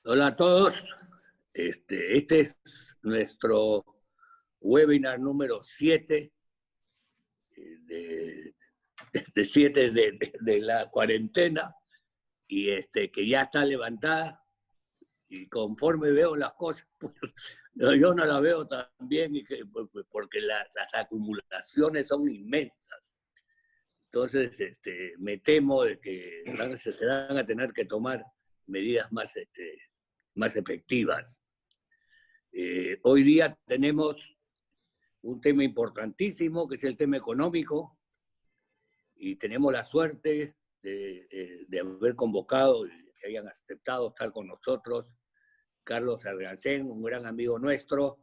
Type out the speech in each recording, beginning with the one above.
Hola a todos. Este es nuestro webinar número 7 de 7 de la cuarentena y que ya está levantada, y conforme veo las cosas, pues, yo no las veo tan bien porque las acumulaciones son inmensas. Entonces, me temo de que se van a tener que tomar medidas más efectivas. Hoy día tenemos un tema importantísimo, que es el tema económico, y tenemos la suerte de haber convocado y que hayan aceptado estar con nosotros Carlos Argancén, un gran amigo nuestro,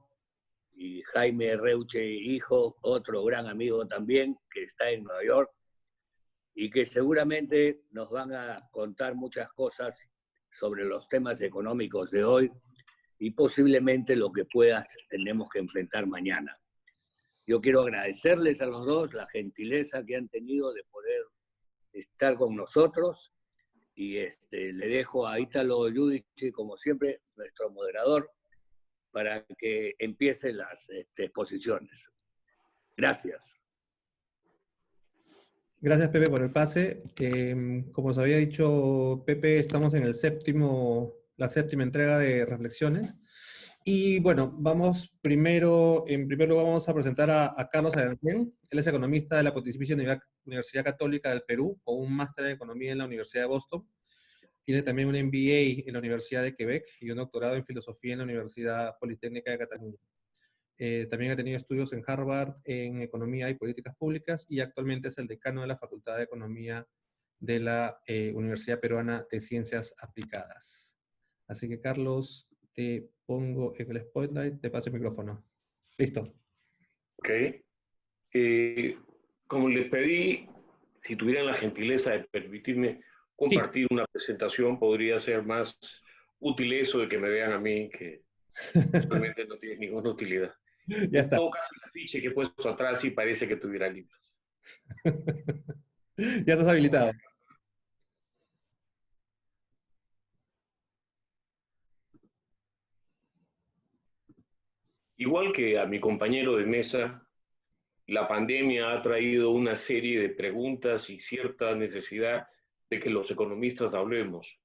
y Jaime Reuche, hijo, otro gran amigo también, que está en Nueva York, y que seguramente nos van a contar muchas cosas sobre los temas económicos de hoy y posiblemente lo que tenemos que enfrentar mañana. Yo quiero agradecerles a los dos la gentileza que han tenido de poder estar con nosotros, y le dejo a Ítalo Giudici, como siempre, nuestro moderador, para que empiece las exposiciones. Gracias. Gracias, Pepe, por el pase. Como os había dicho Pepe, estamos en la séptima entrega de reflexiones. Y bueno, en primer lugar vamos a presentar a Carlos Argancén. Él es economista de la Pontificia Universidad Católica del Perú, con un máster en economía en la Universidad de Boston. Tiene también un MBA en la Universidad de Quebec y un doctorado en filosofía en la Universidad Politécnica de Cataluña. También ha tenido estudios en Harvard en Economía y Políticas Públicas y actualmente es el decano de la Facultad de Economía de la Universidad Peruana de Ciencias Aplicadas. Así que, Carlos, te pongo en el spotlight, te paso el micrófono. Listo. Ok. Como les pedí, si tuvieran la gentileza de permitirme compartir una presentación, podría ser más útil eso de que me vean a mí, que realmente no tiene ninguna utilidad. Ya está. En todo caso, el afiche que he puesto atrás sí parece que tuviera libros. Ya estás habilitado. Igual que a mi compañero de mesa, la pandemia ha traído una serie de preguntas y cierta necesidad de que los economistas hablemos.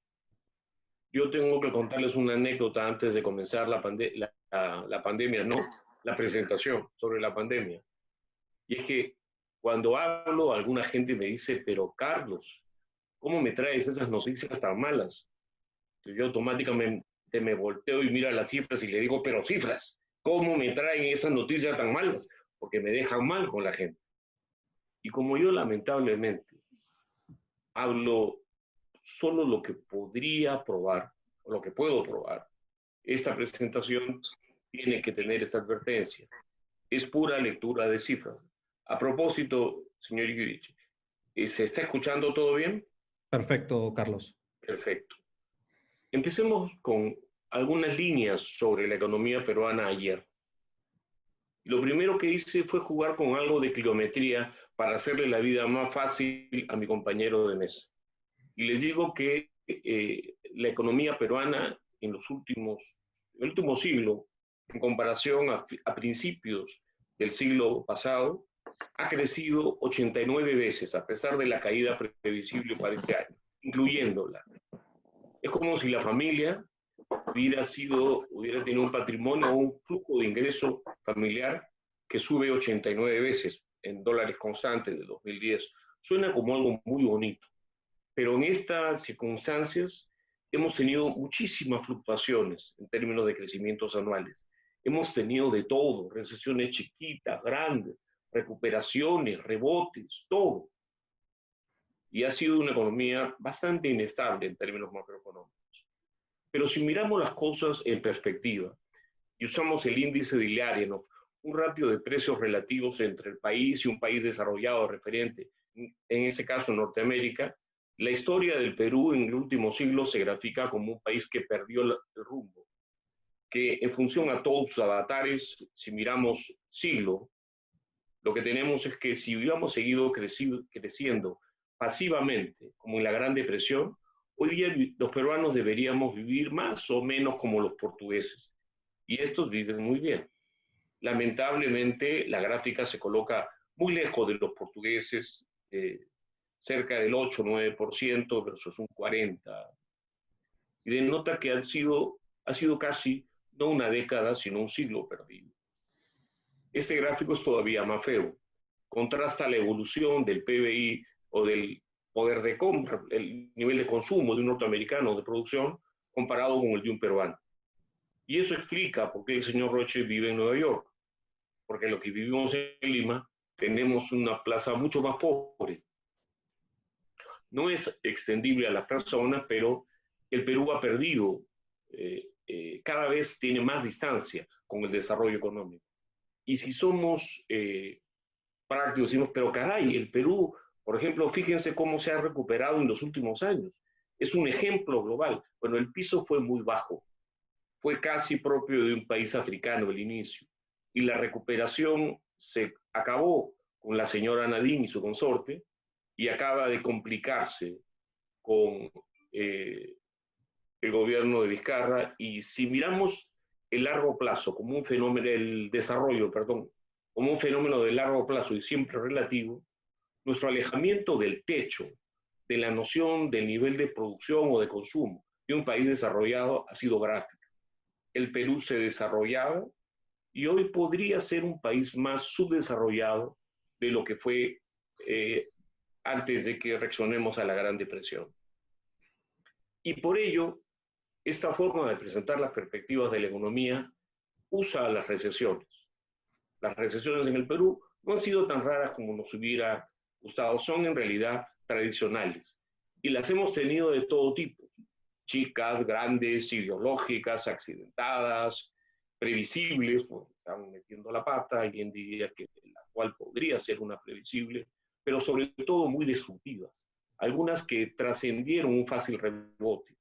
Yo tengo que contarles una anécdota antes de comenzar la pandemia, no, la presentación sobre la pandemia. Y es que cuando hablo, alguna gente me dice, pero Carlos, ¿cómo me traes esas noticias tan malas? Yo automáticamente me volteo y miro las cifras y le digo, pero cifras, ¿cómo me traen esas noticias tan malas? Porque me dejan mal con la gente. Y como yo lamentablemente hablo solo lo que podría probar, o lo que puedo probar, esta presentación tiene que tener esta advertencia. Es pura lectura de cifras. A propósito, señor Giudici, ¿se está escuchando todo bien? Perfecto, Carlos. Perfecto. Empecemos con algunas líneas sobre la economía peruana ayer. Lo primero que hice fue jugar con algo de kilometría para hacerle la vida más fácil a mi compañero de mesa. Y les digo que la economía peruana en el último siglo, en comparación a principios del siglo pasado, ha crecido 89 veces, a pesar de la caída previsible para este año, incluyéndola. Es como si la familia hubiera tenido un patrimonio o un flujo de ingreso familiar que sube 89 veces en dólares constantes de 2010. Suena como algo muy bonito, pero en estas circunstancias hemos tenido muchísimas fluctuaciones en términos de crecimientos anuales. Hemos tenido de todo, recesiones chiquitas, grandes, recuperaciones, rebotes, todo. Y ha sido una economía bastante inestable en términos macroeconómicos. Pero si miramos las cosas en perspectiva y usamos el índice de Ilarienov, un ratio de precios relativos entre el país y un país desarrollado referente, en este caso Norteamérica, la historia del Perú en el último siglo se grafica como un país que perdió el rumbo, que en función a todos sus avatares, si miramos siglo, lo que tenemos es que si hubiéramos seguido creciendo pasivamente, como en la Gran Depresión, Hoy día los peruanos deberíamos vivir más o menos como los portugueses, y estos viven muy bien. Lamentablemente, la gráfica se coloca muy lejos de los portugueses, cerca del 8-9% versus un 40%, y denota que ha sido casi no una década, sino un siglo perdido. Este gráfico es todavía más feo. Contrasta la evolución del PBI o del poder de compra, el nivel de consumo de un norteamericano de producción comparado con el de un peruano. Y eso explica por qué el señor Roche vive en Nueva York, porque los que vivimos en Lima tenemos una plaza mucho más pobre. No es extendible a las personas, pero el Perú ha perdido, cada vez tiene más distancia con el desarrollo económico. Y si somos prácticos, decimos, pero caray, el Perú, por ejemplo, fíjense cómo se ha recuperado en los últimos años. Es un ejemplo global. Bueno, el piso fue muy bajo, fue casi propio de un país africano al inicio. Y la recuperación se acabó con la señora Nadine y su consorte, y acaba de complicarse con el gobierno de Vizcarra. Y si miramos el largo plazo como un fenómeno, el desarrollo, perdón, como un fenómeno de largo plazo y siempre relativo, nuestro alejamiento del techo, de la noción del nivel de producción o de consumo de un país desarrollado ha sido gráfico. El Perú se desarrollaba y hoy podría ser un país más subdesarrollado de lo que fue antes de que reaccionemos a la Gran Depresión. Y por ello, esta forma de presentar las perspectivas de la economía usa las recesiones. Las recesiones en el Perú no han sido tan raras como nos hubiera gustado, son en realidad tradicionales. Y las hemos tenido de todo tipo, chicas, grandes, ideológicas, accidentadas, previsibles, porque están metiendo la pata, alguien diría que la cual podría ser una previsible, pero sobre todo muy destructivas, algunas que trascendieron un fácil rebote.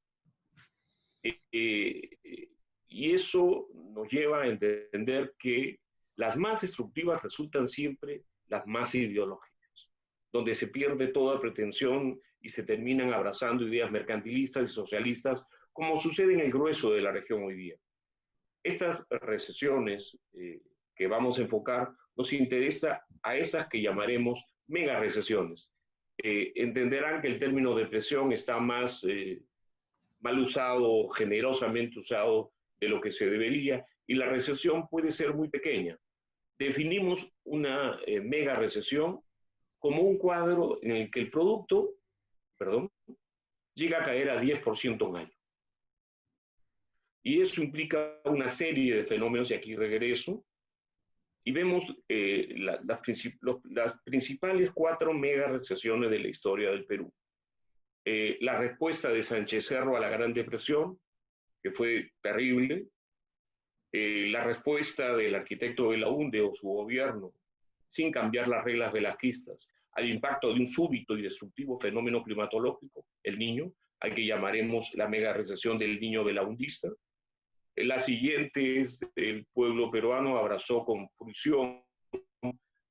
Y eso nos lleva a entender que las más destructivas resultan siempre las más ideológicas, donde se pierde toda pretensión y se terminan abrazando ideas mercantilistas y socialistas, como sucede en el grueso de la región hoy día. Estas recesiones que vamos a enfocar nos interesa a esas que llamaremos mega recesiones. Entenderán que el término depresión está más mal usado, generosamente usado de lo que se debería, y la recesión puede ser muy pequeña. Definimos una mega recesión como un cuadro en el que el producto, llega a caer a 10% un año. Y eso implica una serie de fenómenos, y aquí regreso, y vemos las principales 4 mega recesiones de la historia del Perú. La respuesta de Sánchez Cerro a la Gran Depresión, que fue terrible, la respuesta del arquitecto Belaúnde o su gobierno, sin cambiar las reglas velasquistas, al impacto de un súbito y destructivo fenómeno climatológico, el Niño, al que llamaremos la mega recesión del Niño belaundista. La siguiente es el pueblo peruano abrazó con fruición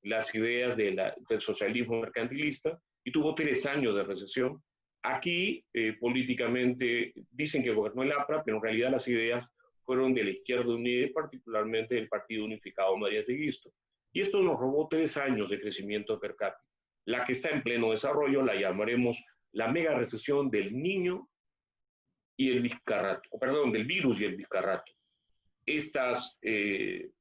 las ideas del socialismo mercantilista y tuvo 3 años de recesión. Aquí, políticamente, dicen que gobernó el APRA, pero en realidad las ideas fueron de la Izquierda Unida y particularmente del Partido Unificado Mariateguista. Y esto nos robó 3 años de crecimiento per cápita. La que está en pleno desarrollo la llamaremos la mega recesión del Niño y el Vizcarrato, del virus y el Vizcarrato. Estas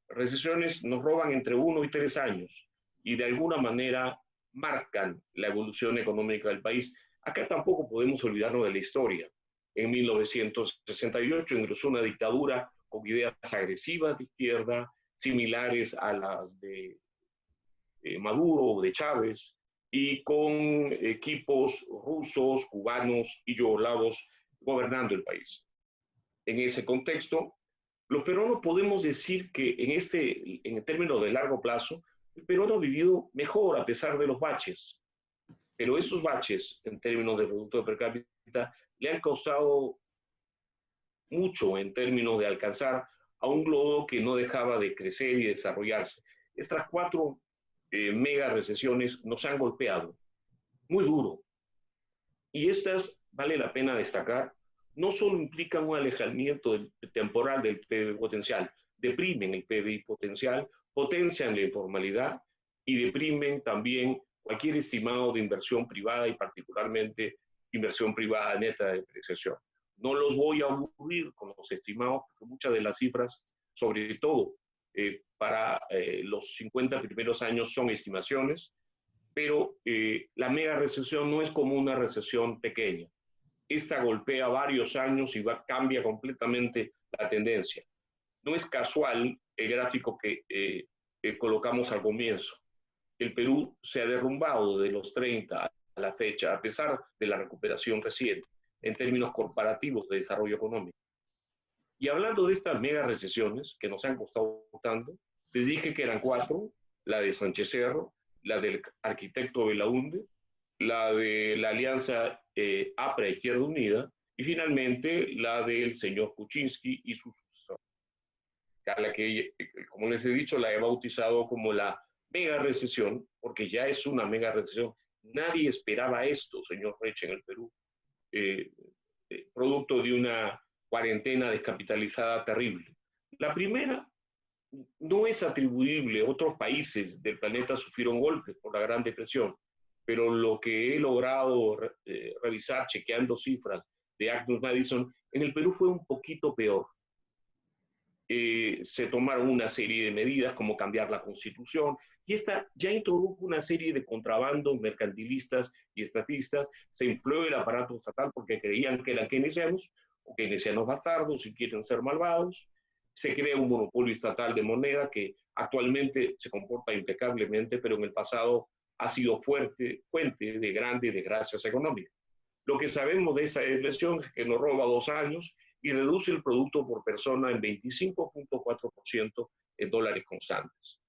recesiones nos roban entre 1 y 3 años y de alguna manera marcan la evolución económica del país. Acá tampoco podemos olvidarnos de la historia. En 1968 ingresó una dictadura con ideas agresivas de izquierda, similares a las de Maduro o de Chávez, y con equipos rusos, cubanos y yugoslavos gobernando el país. En ese contexto, los peruanos podemos decir que en términos de largo plazo, el peruano ha vivido mejor a pesar de los baches. Pero esos baches, en términos de producto per cápita, le han costado mucho en términos de alcanzar a un globo que no dejaba de crecer y desarrollarse. Estas 4 mega recesiones nos han golpeado muy duro. Y estas vale la pena destacar, no solo implican un alejamiento temporal del PBI potencial, deprimen el PBI potencial, potencian la informalidad y deprimen también cualquier estimado de inversión privada y particularmente inversión privada neta de depreciación. No los voy a aburrir con los estimados, porque muchas de las cifras, sobre todo para los 50 primeros años, son estimaciones, pero la mega recesión no es como una recesión pequeña. Esta golpea varios años y cambia completamente la tendencia. No es casual el gráfico que colocamos al comienzo. El Perú se ha derrumbado de los 30 a la fecha, a pesar de la recuperación reciente, en términos comparativos de desarrollo económico. Y hablando de estas mega recesiones que nos han costado tanto, les dije que eran 4, la de Sánchez Cerro, la del arquitecto Belaúnde, la de la alianza APRA Izquierda Unida y finalmente la del señor Kuczynski y su sucesor, a la que, como les he dicho, la he bautizado como la mega recesión, porque ya es una mega recesión. Nadie esperaba esto, señor Reche, en el Perú, producto de una cuarentena descapitalizada terrible. La primera no es atribuible, otros países del planeta sufrieron golpes por la Gran Depresión, pero lo que he logrado revisar, chequeando cifras de Agnes Madison, en el Perú fue un poquito peor. Se tomaron una serie de medidas como cambiar la constitución y esta ya introdujo una serie de contrabandos mercantilistas y estatistas. Se infló el aparato estatal porque creían que eran keynesianos o keynesianos bastardos y quieren ser malvados. Se crea un monopolio estatal de moneda que actualmente se comporta impecablemente, pero en el pasado ha sido fuente de grandes desgracias económicas. Lo que sabemos de esta depresión es que nos roba 2 años y reduce el producto por persona en 25.4% en dólares constantes.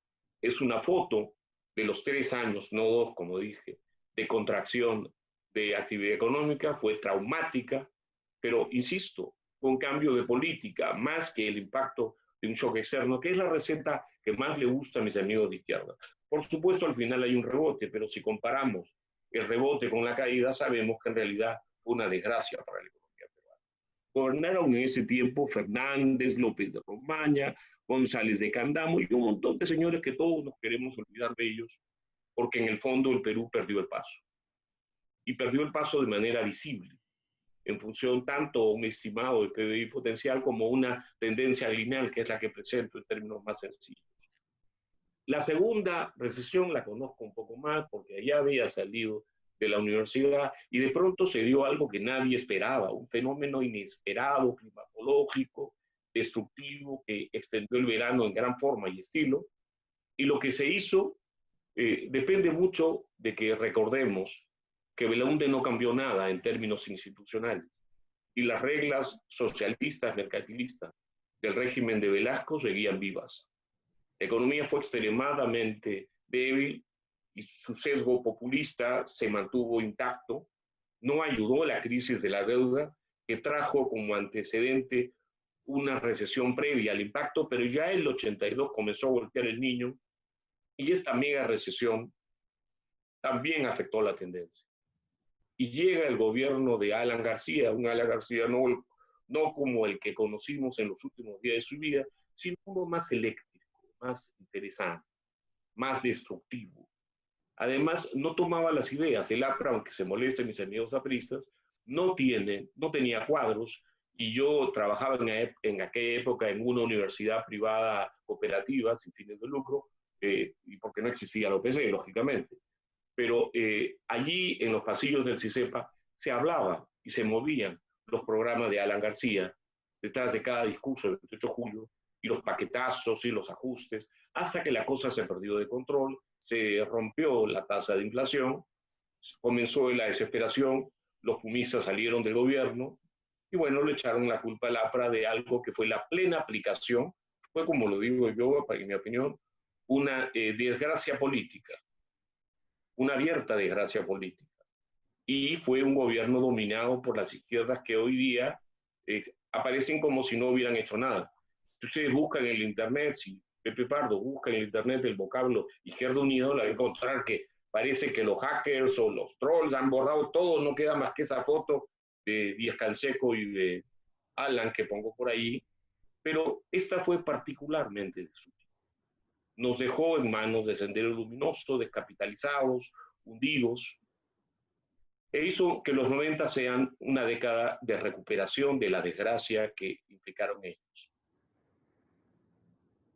Es una foto de los 3 años, no 2, como dije, de contracción de actividad económica. Fue traumática, pero insisto, fue un cambio de política más que el impacto de un shock externo, que es la receta que más le gusta a mis amigos de izquierda. Por supuesto, al final hay un rebote, pero si comparamos el rebote con la caída, sabemos que en realidad fue una desgracia para la economía peruana. Gobernaron en ese tiempo Fernández, López de Romaña, González de Candamo y un montón de señores que todos nos queremos olvidar de ellos, porque en el fondo el Perú perdió el paso. Y perdió el paso de manera visible, en función tanto a un estimado de PBI potencial como una tendencia lineal, que es la que presento en términos más sencillos. La segunda recesión la conozco un poco más porque allá había salido de la universidad y de pronto se dio algo que nadie esperaba, un fenómeno inesperado, climatológico, destructivo, que extendió el verano en gran forma y estilo. Y lo que se hizo depende mucho de que recordemos que Belaúnde no cambió nada en términos institucionales y las reglas socialistas, mercantilistas del régimen de Velasco seguían vivas. La economía fue extremadamente débil y su sesgo populista se mantuvo intacto. No ayudó a la crisis de la deuda, que trajo como antecedente una recesión previa al impacto, pero ya en el 82 comenzó a golpear el niño y esta mega recesión también afectó la tendencia. Y llega el gobierno de Alan García, un Alan García no como el que conocimos en los últimos días de su vida, sino uno más eléctrico, más interesante, más destructivo. Además, no tomaba las ideas. El APRA, aunque se molesten mis amigos apristas, no tenía cuadros, y yo trabajaba en aquella época en una universidad privada cooperativa sin fines de lucro, y porque no existía la OPC, lógicamente. Pero allí, en los pasillos del CICEPA, se hablaba y se movían los programas de Alan García, detrás de cada discurso del 28 de julio, y los paquetazos y los ajustes, hasta que la cosa se perdió de control, se rompió la tasa de inflación, comenzó la desesperación, los pumistas salieron del gobierno, y bueno, le echaron la culpa al APRA de algo que fue la plena aplicación, fue como lo digo yo, en mi opinión, una desgracia política, una abierta desgracia política. Y fue un gobierno dominado por las izquierdas que hoy día aparecen como si no hubieran hecho nada. Si ustedes buscan en el internet, si Pepe Pardo busca en el internet el vocablo Izquierda Unida, la va a encontrar que parece que los hackers o los trolls han borrado todo, no queda más que esa foto de Díaz Canseco y de Alan, que pongo por ahí, pero esta fue particularmente destructiva. Nos dejó en manos de Sendero Luminoso, descapitalizados, hundidos, e hizo que los 90 sean una década de recuperación de la desgracia que implicaron ellos.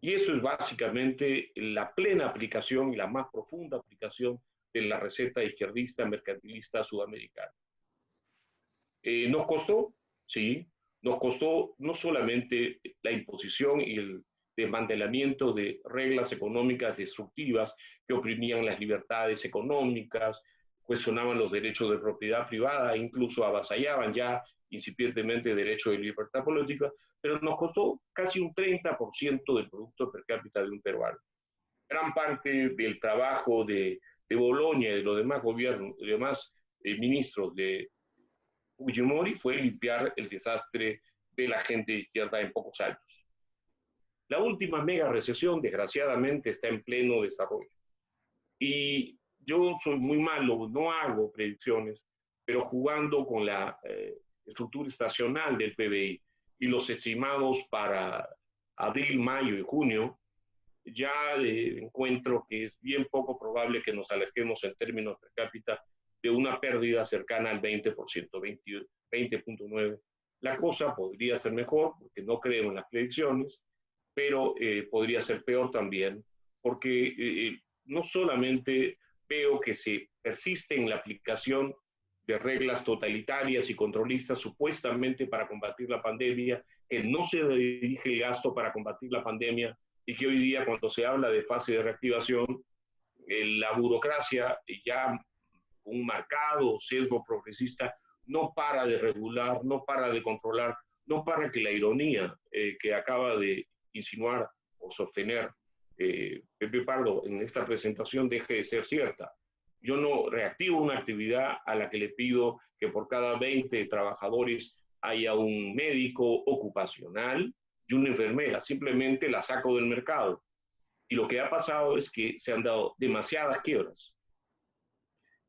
Y eso es básicamente la plena aplicación y la más profunda aplicación de la receta izquierdista mercantilista sudamericana. ¿Nos costó? Sí. Nos costó no solamente la imposición y el desmantelamiento de reglas económicas destructivas que oprimían las libertades económicas, cuestionaban los derechos de propiedad privada, incluso avasallaban ya incipientemente derecho de libertad política, pero nos costó casi un 30% del producto per cápita de un peruano. Gran parte del trabajo de Bolonia y de los demás gobiernos, de los demás ministros de Fujimori fue limpiar el desastre de la gente de izquierda en pocos años. La última mega recesión, desgraciadamente, está en pleno desarrollo. Y yo soy muy malo, no hago predicciones, pero jugando con la estructura estacional del PBI y los estimados para abril, mayo y junio, ya encuentro que es bien poco probable que nos alejemos en términos per cápita de una pérdida cercana al 20%, 20.9%. La cosa podría ser mejor, porque no creo en las predicciones, pero podría ser peor también, porque no solamente veo que se persiste en la aplicación de reglas totalitarias y controlistas supuestamente para combatir la pandemia, que no se dirige el gasto para combatir la pandemia y que hoy día cuando se habla de fase de reactivación, la burocracia ya un marcado sesgo progresista no para de regular, no para de controlar, no para que la ironía que acaba de insinuar o sostener Pepe Pardo en esta presentación deje de ser cierta. Yo no reactivo una actividad a la que le pido que por cada 20 trabajadores haya un médico ocupacional y una enfermera, simplemente la saco del mercado. Y lo que ha pasado es que se han dado demasiadas quiebras.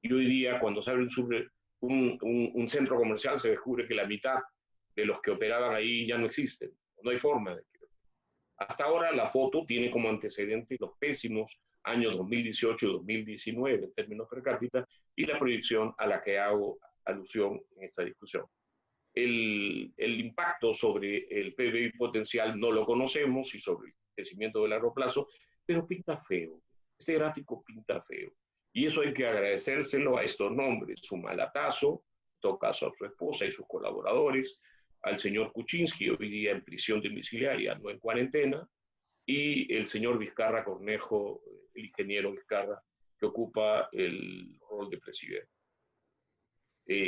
Y hoy día, cuando se abre un centro comercial, se descubre que la mitad de los que operaban ahí ya no existen. No hay forma de que. Hasta ahora la foto tiene como antecedente los pésimos años 2018 y 2019 en términos per cápita y la proyección a la que hago alusión en esta discusión. El impacto sobre el PBI potencial no lo conocemos y sobre el crecimiento de largo plazo, pero pinta feo. Este gráfico pinta feo. Y eso hay que agradecérselo a estos nombres: Sumalatazo, en todo caso a su esposa y sus colaboradores, al señor Kuczynski, hoy día en prisión domiciliaria, no en cuarentena, y el señor Vizcarra Cornejo, el ingeniero Vizcarra, que ocupa el rol de presidente.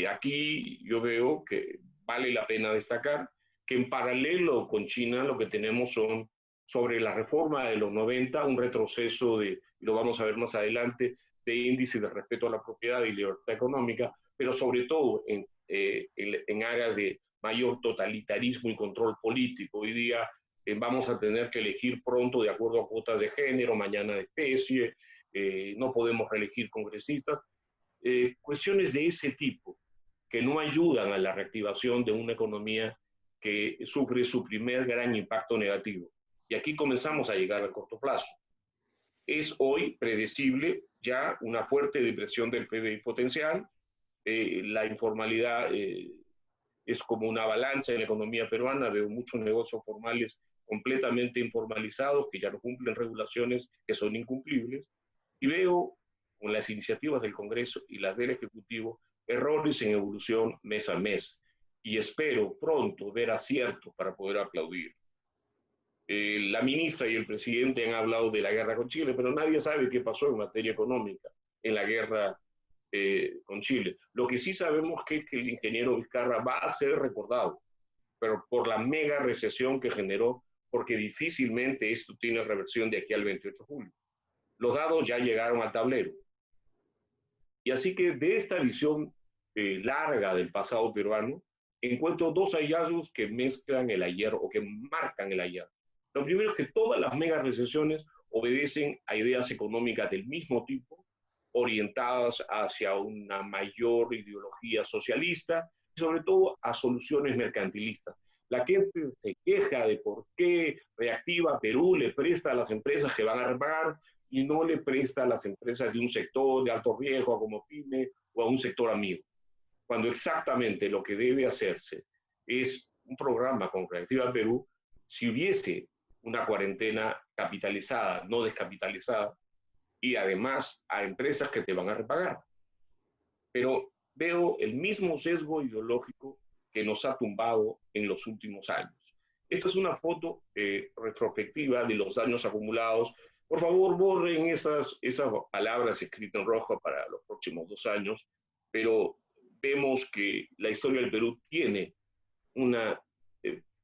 Aquí yo veo que vale la pena destacar que en paralelo con China lo que tenemos son, sobre la reforma de los 90, un retroceso de, y lo vamos a ver más adelante, de índices de respeto a la propiedad y libertad económica, pero sobre todo en áreas de mayor totalitarismo y control político. Hoy día vamos a tener que elegir pronto de acuerdo a cuotas de género, mañana de especie, no podemos reelegir congresistas. Cuestiones de ese tipo que no ayudan a la reactivación de una economía que sufre su primer gran impacto negativo. Y aquí comenzamos a llegar al corto plazo. Es hoy predecible ya una fuerte depresión del PBI potencial, la informalidad es como una avalancha en la economía peruana, veo muchos negocios formales completamente informalizados que ya no cumplen regulaciones que son incumplibles, y veo con las iniciativas del Congreso y las del Ejecutivo errores en evolución mes a mes, y espero pronto ver aciertos para poder aplaudir. La ministra y el presidente han hablado de la guerra con Chile, pero nadie sabe qué pasó en materia económica en la guerra con Chile. Lo que sí sabemos es que el ingeniero Vizcarra va a ser recordado, pero por la mega recesión que generó, porque difícilmente esto tiene reversión de aquí al 28 de julio. Los dados ya llegaron al tablero. Y así que de esta visión larga del pasado peruano, encuentro dos hallazgos que mezclan el ayer o que marcan el ayer. Lo primero es que todas las mega recesiones obedecen a ideas económicas del mismo tipo, orientadas hacia una mayor ideología socialista, sobre todo a soluciones mercantilistas. La gente se queja de por qué Reactiva Perú le presta a las empresas que van a repagar y no le presta a las empresas de un sector de alto riesgo como PYME o a un sector amigo, cuando exactamente lo que debe hacerse es un programa con Reactiva Perú. Si hubiese una cuarentena capitalizada, no descapitalizada, y además a empresas que te van a repagar. Pero veo el mismo sesgo ideológico que nos ha tumbado en los últimos años. Esta es una foto retrospectiva de los daños acumulados. Por favor, borren esas palabras escritas en rojo para los próximos 2 años, pero vemos que la historia del Perú tiene una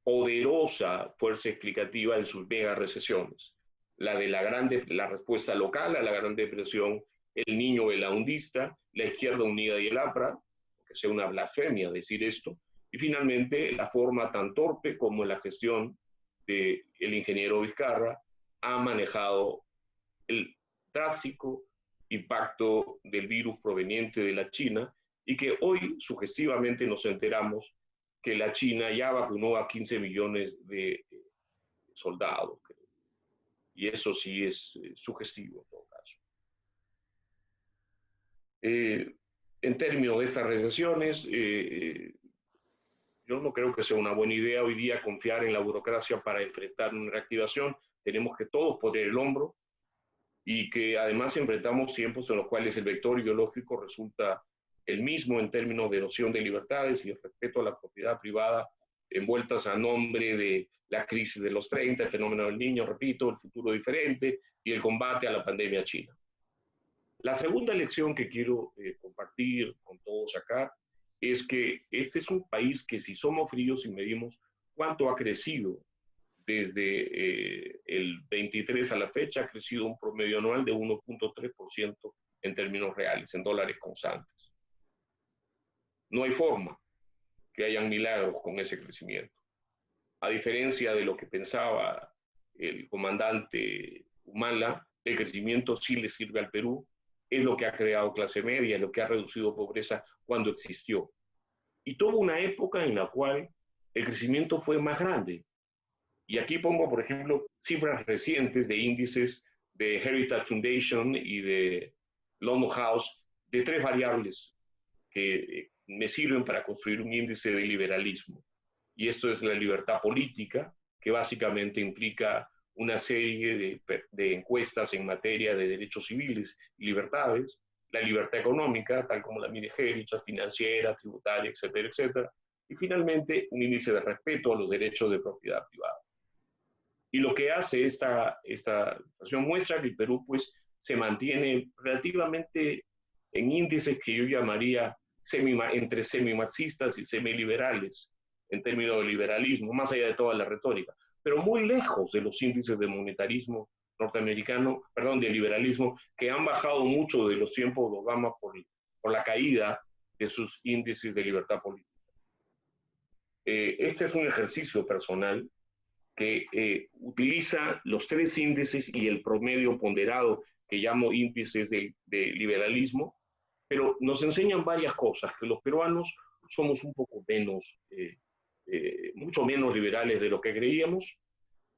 poderosa fuerza explicativa en sus mega recesiones. La de la respuesta local a la Gran Depresión, el niño belaundista, la Izquierda Unida y el APRA, que sea una blasfemia decir esto, y finalmente la forma tan torpe como la gestión del ingeniero Vizcarra ha manejado el drástico impacto del virus proveniente de la China, y que hoy sugestivamente nos enteramos que la China ya vacunó a 15 millones de soldados. Y eso sí es sugestivo en todo caso. En términos de estas recesiones, yo no creo que sea una buena idea hoy día confiar en la burocracia para enfrentar una reactivación. Tenemos que todos poner el hombro, y que además enfrentamos tiempos en los cuales el vector ideológico resulta el mismo en términos de noción de libertades y de respeto a la propiedad privada, envueltas a nombre de la crisis de los 30, el fenómeno del niño, repito, el futuro diferente y el combate a la pandemia china. La segunda lección que quiero compartir con todos acá es que este es un país que, si somos fríos y medimos cuánto ha crecido desde el 23 a la fecha, ha crecido un promedio anual de 1.3% en términos reales, en dólares constantes. No hay forma que hayan milagros con ese crecimiento. A diferencia de lo que pensaba el comandante Humala, el crecimiento sí le sirve al Perú, es lo que ha creado clase media, es lo que ha reducido pobreza cuando existió. Y tuvo una época en la cual el crecimiento fue más grande. Y aquí pongo, por ejemplo, cifras recientes de índices de Heritage Foundation y de London House, de 3 variables que me sirven para construir un índice de liberalismo. Y esto es la libertad política, que básicamente implica una serie de encuestas en materia de derechos civiles y libertades, la libertad económica, tal como la mide Heritage, financiera, tributaria, etcétera, etcétera, y finalmente un índice de respeto a los derechos de propiedad privada. Y lo que hace esta situación muestra que el Perú pues se mantiene relativamente en índices que yo llamaría entre semi-marxistas y semi-liberales en términos de liberalismo, más allá de toda la retórica, pero muy lejos de los índices de monetarismo norteamericano, perdón, de liberalismo, que han bajado mucho de los tiempos de Obama por la caída de sus índices de libertad política. Este es un ejercicio personal que utiliza los 3 índices y el promedio ponderado que llamo índices de liberalismo, pero nos enseñan varias cosas, que los peruanos somos un poco menos, mucho menos liberales de lo que creíamos,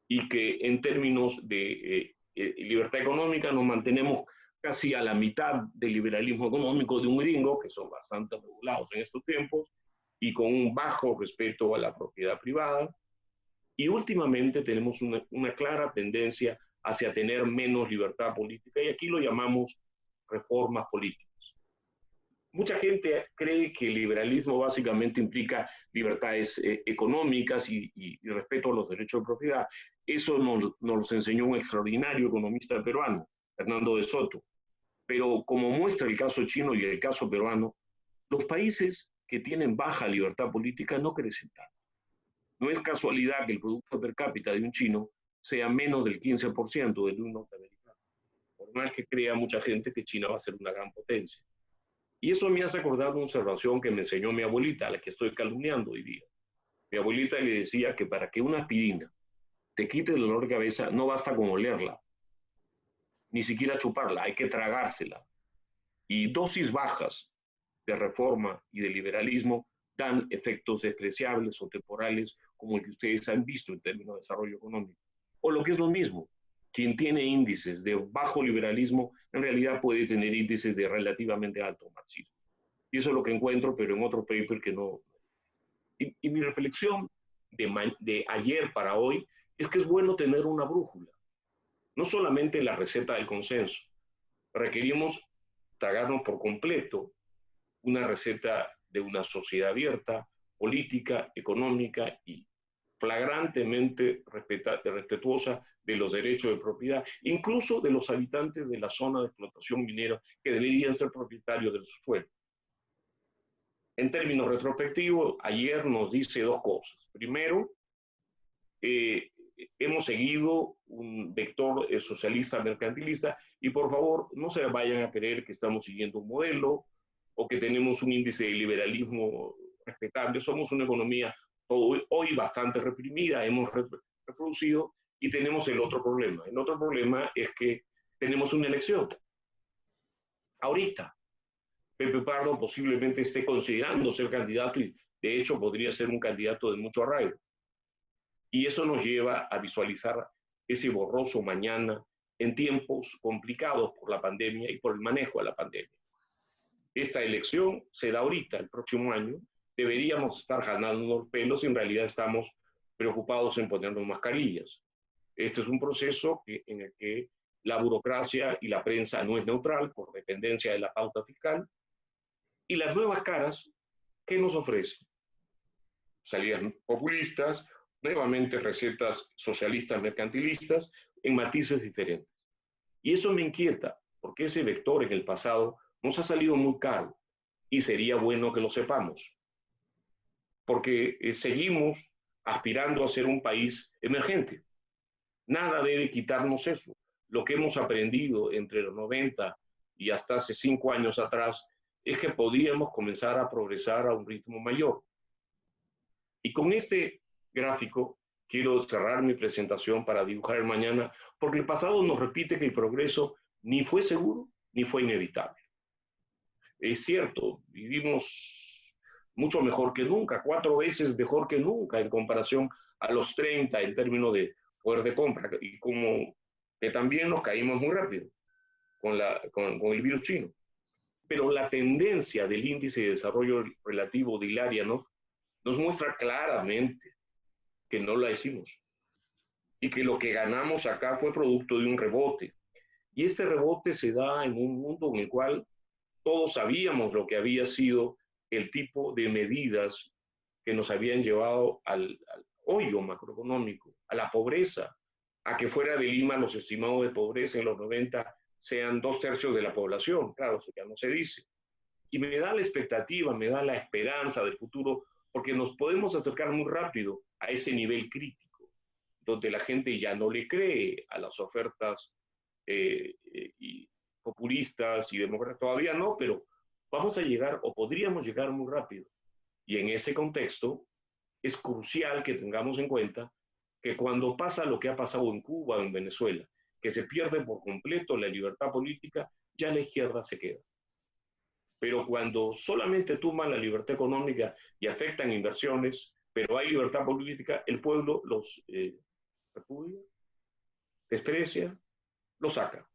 y que en términos de libertad económica nos mantenemos casi a la mitad del liberalismo económico de un gringo, que son bastante regulados en estos tiempos, y con un bajo respeto a la propiedad privada. Y últimamente tenemos una clara tendencia hacia tener menos libertad política, y aquí lo llamamos reformas políticas. Mucha gente cree que el liberalismo básicamente implica libertades económicas y respeto a los derechos de propiedad. Eso nos enseñó un extraordinario economista peruano, Fernando de Soto. Pero como muestra el caso chino y el caso peruano, los países que tienen baja libertad política no crecen tanto. No es casualidad que el producto per cápita de un chino sea menos del 15% del de un norteamericano. Por más que crea mucha gente que China va a ser una gran potencia. Y eso me hace acordar una observación que me enseñó mi abuelita, a la que estoy calumniando hoy día. Mi abuelita le decía que para que una aspirina te quite el dolor de cabeza, no basta con olerla, ni siquiera chuparla, hay que tragársela. Y dosis bajas de reforma y de liberalismo dan efectos despreciables o temporales como el que ustedes han visto en términos de desarrollo económico. O lo que es lo mismo, quien tiene índices de bajo liberalismo en realidad puede tener índices de relativamente alto marxismo. Y eso es lo que encuentro, pero en otro paper que no. Y mi reflexión de ayer para hoy es que es bueno tener una brújula, no solamente la receta del consenso. Requerimos tragarnos por completo una receta de una sociedad abierta, política, económica y flagrantemente respetuosa de los derechos de propiedad, incluso de los habitantes de la zona de explotación minera que deberían ser propietarios del suelo. En términos retrospectivos, ayer nos dice dos cosas. Primero, hemos seguido un vector socialista mercantilista y por favor no se vayan a creer que estamos siguiendo un modelo o que tenemos un índice de liberalismo respetable. Somos una economía hoy bastante reprimida, hemos reproducido y tenemos el otro problema. El otro problema es que tenemos una elección. Ahorita, Pepe Pardo posiblemente esté considerando ser candidato y de hecho podría ser un candidato de mucho arraigo. Y eso nos lleva a visualizar ese borroso mañana en tiempos complicados por la pandemia y por el manejo de la pandemia. Esta elección se da ahorita, el próximo año. Deberíamos estar jalando los pelos y en realidad estamos preocupados en ponernos mascarillas. Este es un proceso en el que la burocracia y la prensa no es neutral por dependencia de la pauta fiscal. Y las nuevas caras, ¿qué nos ofrecen? Salidas populistas, nuevamente recetas socialistas mercantilistas en matices diferentes. Y eso me inquieta, porque ese vector en el pasado nos ha salido muy caro y sería bueno que lo sepamos, porque seguimos aspirando a ser un país emergente. Nada debe quitarnos eso. Lo que hemos aprendido entre los 90 y hasta hace 5 años atrás es que podíamos comenzar a progresar a un ritmo mayor. Y con este gráfico quiero cerrar mi presentación para dibujar el mañana, porque el pasado nos repite que el progreso ni fue seguro ni fue inevitable. Es cierto, vivimos mucho mejor que nunca, 4 veces mejor que nunca en comparación a los 30 en términos de poder de compra, y como que también nos caímos muy rápido con el virus chino. Pero la tendencia del índice de desarrollo relativo de Hilaria nos muestra claramente que no la hicimos y que lo que ganamos acá fue producto de un rebote. Y este rebote se da en un mundo en el cual todos sabíamos lo que había sido el tipo de medidas que nos habían llevado al hoyo macroeconómico, a la pobreza, a que fuera de Lima los estimados de pobreza en los 90 sean 2/3 de la población. Claro, eso ya no se dice. Y me da la expectativa, me da la esperanza del futuro, porque nos podemos acercar muy rápido a ese nivel crítico, donde la gente ya no le cree a las ofertas y populistas y demócratas. Todavía no, pero vamos a llegar o podríamos llegar muy rápido. Y en ese contexto es crucial que tengamos en cuenta que cuando pasa lo que ha pasado en Cuba o en Venezuela, que se pierde por completo la libertad política, ya la izquierda se queda. Pero cuando solamente tumban la libertad económica y afectan inversiones, pero hay libertad política, el pueblo los repudia, desprecia, los saca.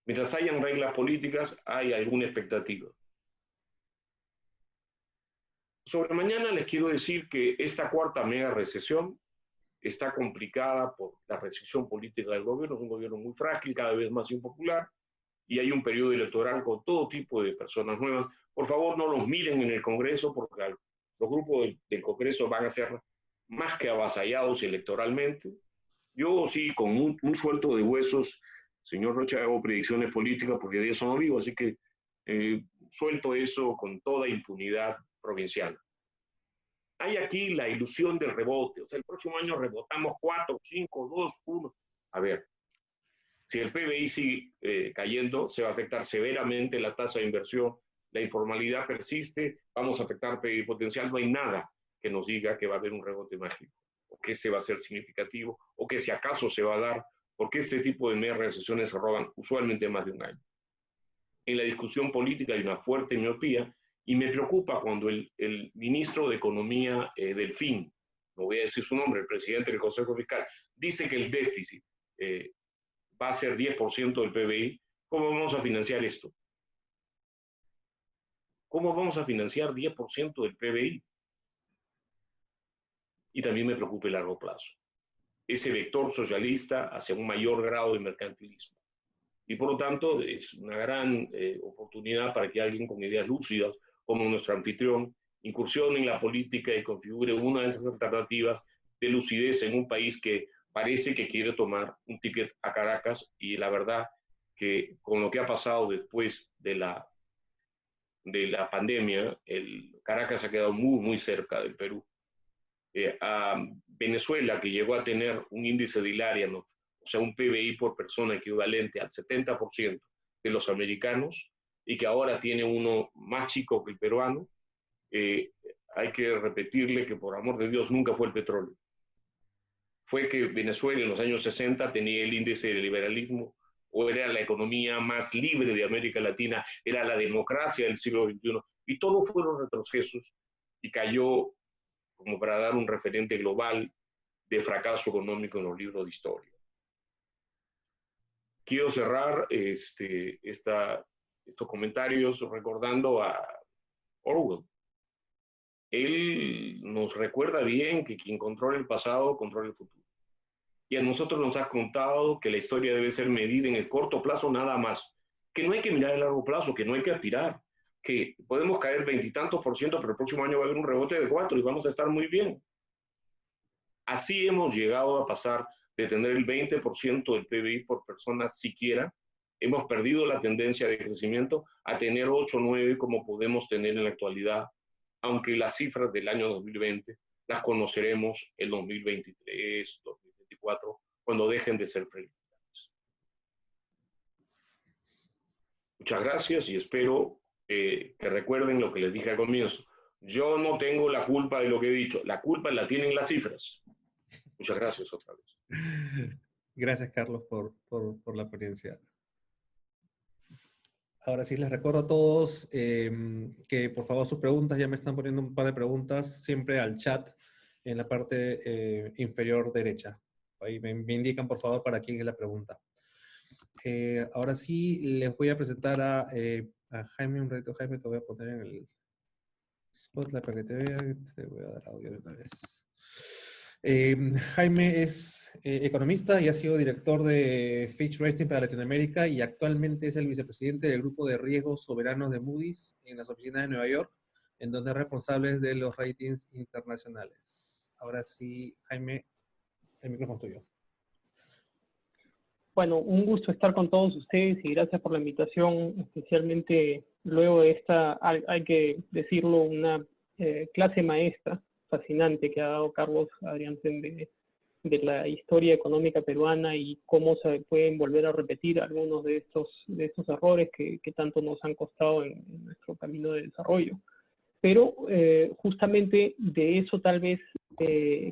Mientras hayan reglas políticas, hay alguna expectativa. Sobre mañana les quiero decir que esta cuarta mega recesión está complicada por la recesión política del gobierno. Es un gobierno muy frágil, cada vez más impopular, y hay un periodo electoral con todo tipo de personas nuevas. Por favor, no los miren en el Congreso, porque los grupos del Congreso van a ser más que avasallados electoralmente. Yo sí, con un suelto de huesos, señor Rocha, hago predicciones políticas porque de eso no vivo, así que suelto eso con toda impunidad provincial. Hay aquí la ilusión del rebote, o sea, el próximo año rebotamos 4, 5, 2, 1. A ver, si el PBI sigue cayendo, se va a afectar severamente la tasa de inversión, la informalidad persiste, vamos a afectar PBI potencial, no hay nada que nos diga que va a haber un rebote mágico, o que este va a ser significativo, o que si acaso se va a dar, porque este tipo de megas recesiones se roban usualmente más de un año. En la discusión política hay una fuerte miopía, Y me preocupa cuando el ministro de Economía, Delfín, no voy a decir su nombre, el presidente del Consejo Fiscal, dice que el déficit va a ser 10% del PBI. ¿Cómo vamos a financiar esto? ¿Cómo vamos a financiar 10% del PBI? Y también me preocupa el largo plazo, ese vector socialista hacia un mayor grado de mercantilismo. Y por lo tanto es una gran oportunidad para que alguien con ideas lúcidas, como nuestro anfitrión, incursione en la política y configure una de esas alternativas de lucidez en un país que parece que quiere tomar un ticket a Caracas, y la verdad que con lo que ha pasado después de la pandemia, Caracas ha quedado muy, muy cerca del Perú. A Venezuela, que llegó a tener un índice de hilaria, ¿no?, o sea, un PBI por persona equivalente al 70% de los americanos, y que ahora tiene uno más chico que el peruano, hay que repetirle que, por amor de Dios, nunca fue el petróleo. Fue que Venezuela en los años 60 tenía el índice de liberalismo, o era la economía más libre de América Latina, era la democracia del siglo XXI, y todos fueron retrocesos, y cayó como para dar un referente global de fracaso económico en los libros de historia. Quiero cerrar estos comentarios recordando a Orwell. Él nos recuerda bien que quien controla el pasado controla el futuro. Y a nosotros nos ha contado que la historia debe ser medida en el corto plazo nada más, que no hay que mirar el largo plazo, que no hay que aspirar, que podemos caer 20 y tantos %, pero el próximo año va a haber un rebote de 4 y vamos a estar muy bien. Así hemos llegado a pasar de tener el 20% del PBI por persona siquiera, hemos perdido la tendencia de crecimiento, a tener 8 o 9 como podemos tener en la actualidad, aunque las cifras del año 2020 las conoceremos el 2023, 2024, cuando dejen de ser preliminares. Muchas gracias y espero que recuerden lo que les dije al comienzo. Yo no tengo la culpa de lo que he dicho, la culpa la tienen las cifras. Muchas gracias otra vez. Gracias, Carlos, por la experiencia. Ahora sí, les recuerdo a todos que por favor sus preguntas, ya me están poniendo un par de preguntas, siempre al chat en la parte inferior derecha. Ahí me indican por favor para quién es la pregunta. Ahora sí, les voy a presentar a Jaime, un reto. Jaime, te voy a poner en el spotlight para que te vea. Te voy a dar audio de una vez. Jaime es economista y ha sido director de Fitch Ratings para Latinoamérica, y actualmente es el vicepresidente del grupo de riesgos soberanos de Moody's en las oficinas de Nueva York, en donde es responsable de los ratings internacionales. Ahora sí, Jaime, el micrófono es tuyo. Bueno, un gusto estar con todos ustedes y gracias por la invitación, especialmente luego de esta, hay que decirlo, una clase maestra fascinante que ha dado Carlos Adriansen de la historia económica peruana y cómo se pueden volver a repetir algunos de estos errores que tanto nos han costado en nuestro camino de desarrollo. Pero justamente de eso tal vez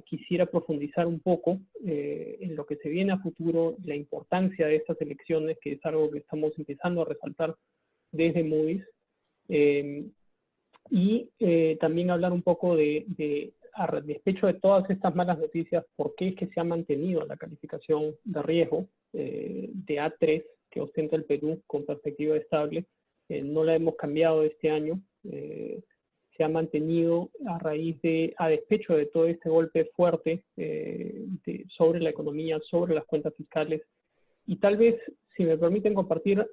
quisiera profundizar un poco en lo que se viene a futuro, la importancia de estas elecciones, que es algo que estamos empezando a resaltar desde Moody's, y también hablar un poco a despecho de todas estas malas noticias, por qué es que se ha mantenido la calificación de riesgo de A3 que ostenta el Perú con perspectiva estable. No la hemos cambiado este año. Se ha mantenido a despecho de todo este golpe fuerte sobre la economía, sobre las cuentas fiscales. Y tal vez, si me permiten compartir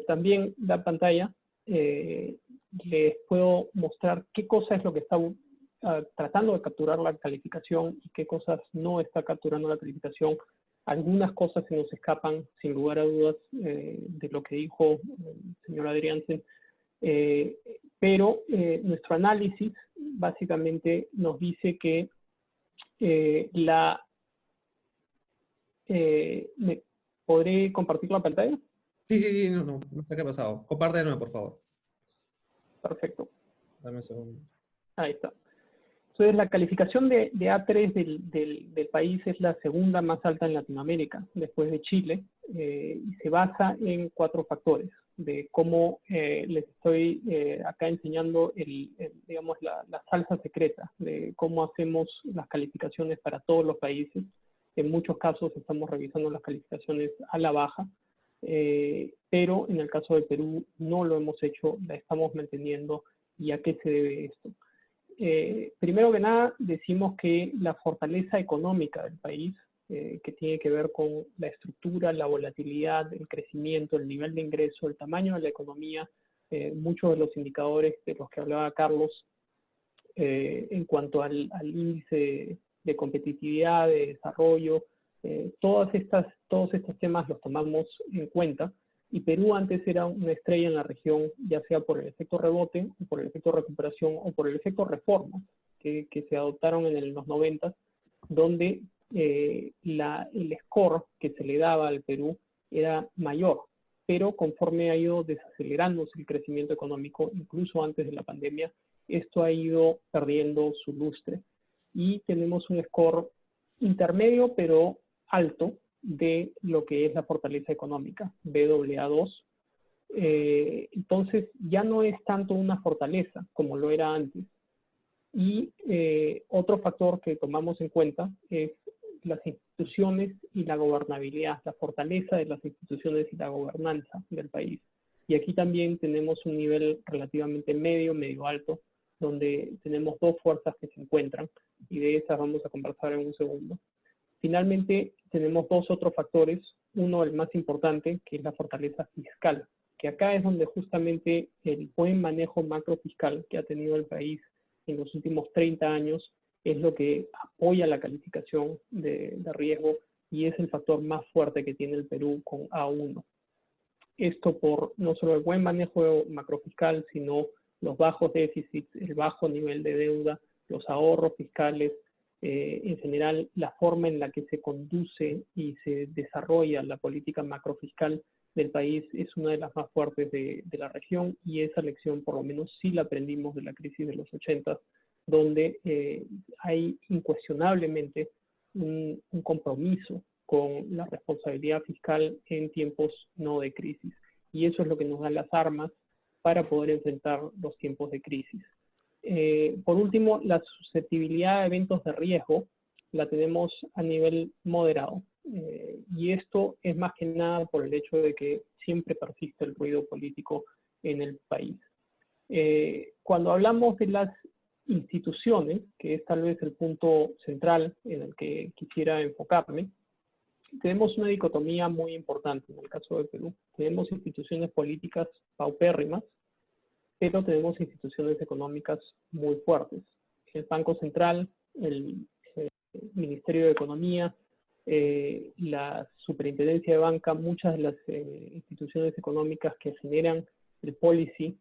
también la pantalla, les puedo mostrar qué cosa es lo que está tratando de capturar la calificación y qué cosas no está capturando la calificación. Algunas cosas se nos escapan, sin lugar a dudas, de lo que dijo el señor Adriansen. Pero nuestro análisis básicamente nos dice que ¿podré compartir la pantalla? Sí, no sé qué ha pasado. Comparte de nuevo, por favor. Perfecto. Dame un segundo. Ahí está. Entonces, la calificación de A3 del país es la segunda más alta en Latinoamérica, después de Chile, y se basa en 4 factores. de cómo les estoy acá enseñando digamos, la salsa secreta, de cómo hacemos las calificaciones para todos los países. En muchos casos estamos revisando las calificaciones a la baja, pero en el caso de Perú no lo hemos hecho, la estamos manteniendo. ¿Y a qué se debe esto? Primero que nada, decimos que la fortaleza económica del país, que tiene que ver con la estructura, la volatilidad, el crecimiento, el nivel de ingreso, el tamaño de la economía, muchos de los indicadores de los que hablaba Carlos en cuanto al índice de competitividad, de desarrollo, todos estos temas los tomamos en cuenta. Y Perú antes era una estrella en la región, ya sea por el efecto rebote, o por el efecto recuperación, o por el efecto reforma, que se adoptaron en los 90, donde el score que se le daba al Perú era mayor, pero conforme ha ido desacelerándose el crecimiento económico, incluso antes de la pandemia, esto ha ido perdiendo su lustre. Y tenemos un score intermedio, pero alto, de lo que es la fortaleza económica, Baa2. Entonces, ya no es tanto una fortaleza como lo era antes. Y otro factor que tomamos en cuenta es las instituciones y la gobernabilidad, la fortaleza de las instituciones y la gobernanza del país. Y aquí también tenemos un nivel relativamente medio alto, donde tenemos dos fuerzas que se encuentran, y de esas vamos a conversar en un segundo. Finalmente, tenemos dos otros factores. Uno, el más importante, que es la fortaleza fiscal, que acá es donde justamente el buen manejo macrofiscal que ha tenido el país en los últimos 30 años es lo que apoya la calificación de riesgo y es el factor más fuerte que tiene el Perú con A1. Esto por no solo el buen manejo macrofiscal, sino los bajos déficits, el bajo nivel de deuda, los ahorros fiscales, en general la forma en la que se conduce y se desarrolla la política macrofiscal del país es una de las más fuertes de la región, y esa lección por lo menos sí la aprendimos de la crisis de los 80, donde hay incuestionablemente un compromiso con la responsabilidad fiscal en tiempos no de crisis, y eso es lo que nos da las armas para poder enfrentar los tiempos de crisis. Por último, la susceptibilidad a eventos de riesgo la tenemos a nivel moderado. Y esto es más que nada por el hecho de que siempre persiste el ruido político en el país. Cuando hablamos de las instituciones, que es tal vez el punto central en el que quisiera enfocarme, tenemos una dicotomía muy importante en el caso de Perú. Tenemos instituciones políticas paupérrimas, pero tenemos instituciones económicas muy fuertes. El Banco Central, el Ministerio de Economía, la Superintendencia de Banca, muchas de las instituciones económicas que generan el policy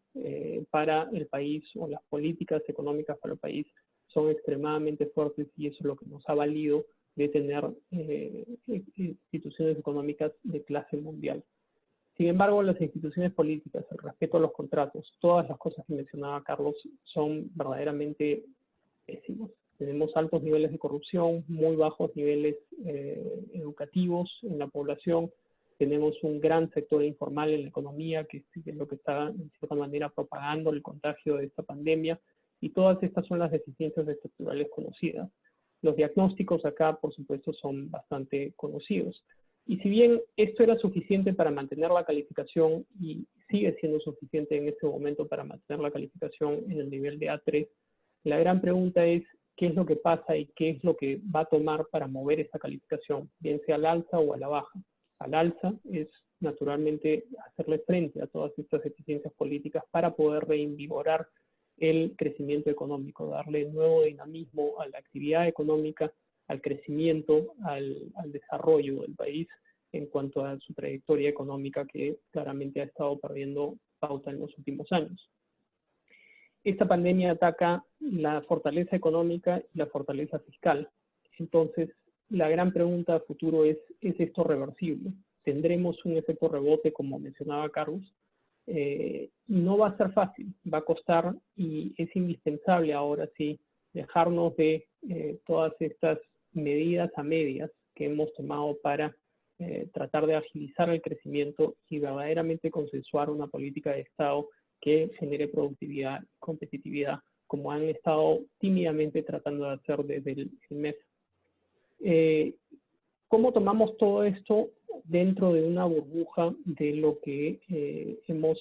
para el país o las políticas económicas para el país son extremadamente fuertes, y eso es lo que nos ha valido de tener instituciones económicas de clase mundial. Sin embargo, las instituciones políticas, el respeto a los contratos, todas las cosas que mencionaba Carlos, son verdaderamente pésimos. Tenemos altos niveles de corrupción, muy bajos niveles educativos en la población, tenemos un gran sector informal en la economía, que es lo que está, en cierta manera, propagando el contagio de esta pandemia, y todas estas son las deficiencias estructurales conocidas. Los diagnósticos acá, por supuesto, son bastante conocidos. Y si bien esto era suficiente para mantener la calificación, y sigue siendo suficiente en este momento para mantener la calificación en el nivel de A3, la gran pregunta es qué es lo que pasa y qué es lo que va a tomar para mover esa calificación, bien sea al alza o a la baja. Al alza es, naturalmente, hacerle frente a todas estas deficiencias políticas para poder reinvigorar el crecimiento económico, darle nuevo dinamismo a la actividad económica, al crecimiento, al desarrollo del país en cuanto a su trayectoria económica, que claramente ha estado perdiendo pauta en los últimos años. Esta pandemia ataca la fortaleza económica y la fortaleza fiscal. Entonces, la gran pregunta a futuro ¿es esto reversible? ¿Tendremos un efecto rebote, como mencionaba Carlos? No va a ser fácil, va a costar, y es indispensable ahora sí dejarnos de todas estas medidas a medias que hemos tomado para tratar de agilizar el crecimiento y verdaderamente consensuar una política de Estado que genere productividad y competitividad, como han estado tímidamente tratando de hacer desde el MEF. ¿Cómo tomamos todo esto dentro de una burbuja de lo que hemos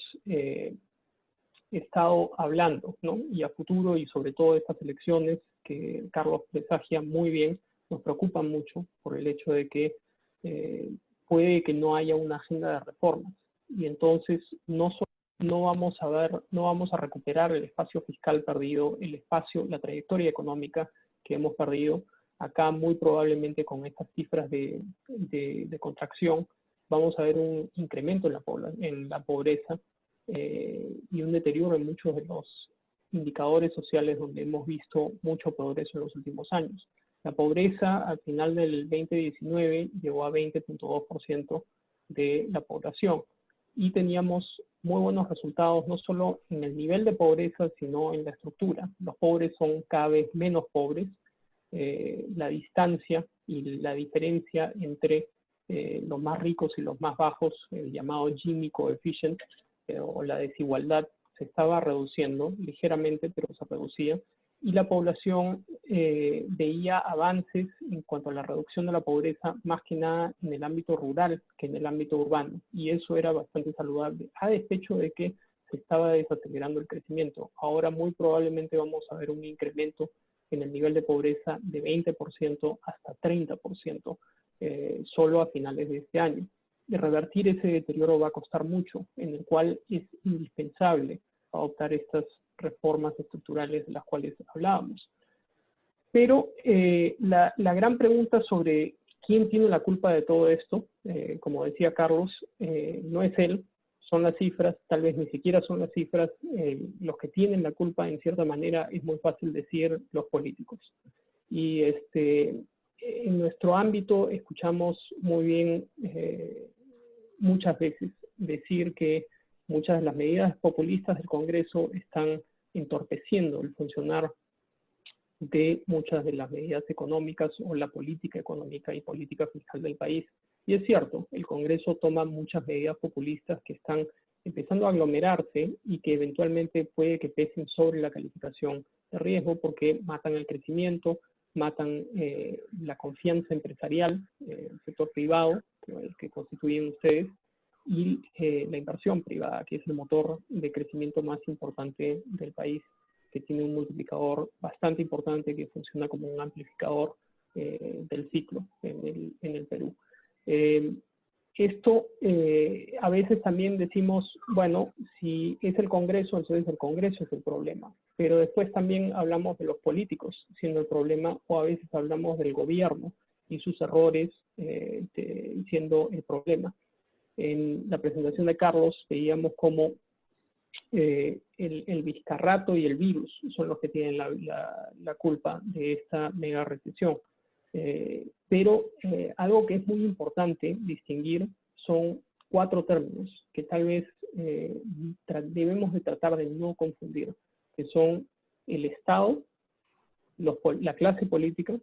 estado hablando, ¿no? Y a futuro, y sobre todo estas elecciones que Carlos presagia muy bien, nos preocupan mucho por el hecho de que puede que no haya una agenda de reformas, y entonces no vamos a recuperar el espacio fiscal perdido, el espacio, la trayectoria económica que hemos perdido. Acá muy probablemente con estas cifras de contracción vamos a ver un incremento en la pobreza y un deterioro en muchos de los indicadores sociales donde hemos visto mucho progreso en los últimos años. La pobreza al final del 2019 llegó a 20.2% de la población y teníamos muy buenos resultados no solo en el nivel de pobreza sino en la estructura. Los pobres son cada vez menos pobres. La distancia y la diferencia entre los más ricos y los más bajos, el llamado Gini coefficient, o la desigualdad, se estaba reduciendo ligeramente, pero se reducía, y la población veía avances en cuanto a la reducción de la pobreza, más que nada en el ámbito rural que en el ámbito urbano, y eso era bastante saludable, a despecho de que se estaba desacelerando el crecimiento. Ahora muy probablemente vamos a ver un incremento en el nivel de pobreza de 20% hasta 30% solo a finales de este año. Y revertir ese deterioro va a costar mucho, en el cual es indispensable adoptar estas reformas estructurales de las cuales hablábamos. Pero la gran pregunta sobre quién tiene la culpa de todo esto, como decía Carlos, no es él, son las cifras, tal vez ni siquiera son las cifras, los que tienen la culpa en cierta manera es muy fácil decir los políticos. Y en nuestro ámbito escuchamos muy bien muchas veces decir que muchas de las medidas populistas del Congreso están entorpeciendo el funcionar de muchas de las medidas económicas o la política económica y política fiscal del país. Y es cierto, el Congreso toma muchas medidas populistas que están empezando a aglomerarse y que eventualmente puede que pesen sobre la calificación de riesgo porque matan el crecimiento, matan la confianza empresarial, el sector privado, el que constituyen ustedes, y la inversión privada, que es el motor de crecimiento más importante del país, que tiene un multiplicador bastante importante que funciona como un amplificador del ciclo en el Perú. Esto a veces también decimos, bueno, si es el Congreso, entonces el Congreso es el problema. Pero después también hablamos de los políticos siendo el problema, o a veces hablamos del gobierno y sus errores siendo el problema. En la presentación de Carlos veíamos cómo el vizcarrato y el virus son los que tienen la culpa de esta mega recesión. Pero algo que es muy importante distinguir son 4 términos que tal vez debemos de tratar de no confundir, que son el Estado, la clase política,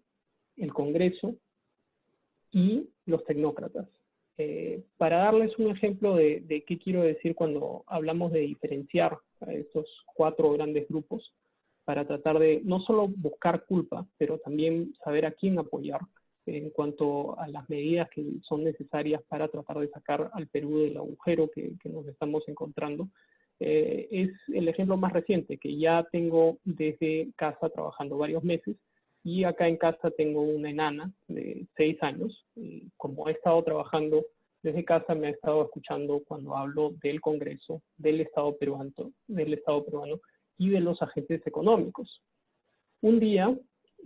el Congreso y los tecnócratas. Para darles un ejemplo de qué quiero decir cuando hablamos de diferenciar a estos 4 grandes grupos, para tratar de no solo buscar culpa, pero también saber a quién apoyar en cuanto a las medidas que son necesarias para tratar de sacar al Perú del agujero que nos estamos encontrando. Es el ejemplo más reciente, que ya tengo desde casa trabajando varios meses, y acá en casa tengo una enana de 6 años, y como he estado trabajando desde casa, me ha estado escuchando cuando hablo del Congreso, del Estado peruano y de los agentes económicos. Un día,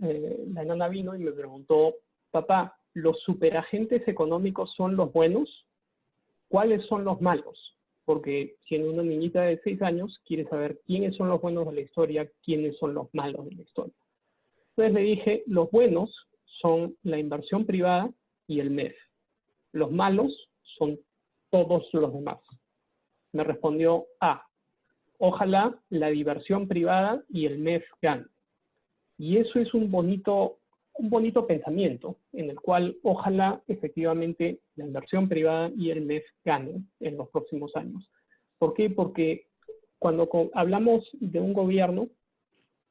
la enana vino y me preguntó, papá, ¿los superagentes económicos son los buenos? ¿Cuáles son los malos? Porque siendo una niñita de 6 años, quiere saber quiénes son los buenos de la historia, quiénes son los malos de la historia. Entonces le dije, los buenos son la inversión privada y el MEF. Los malos son todos los demás. Me respondió, ojalá la diversión privada y el MEF ganen. Y eso es un bonito un bonito pensamiento en el cual ojalá efectivamente la inversión privada y el MEF ganen en los próximos años. ¿Por qué? Porque cuando hablamos de un gobierno,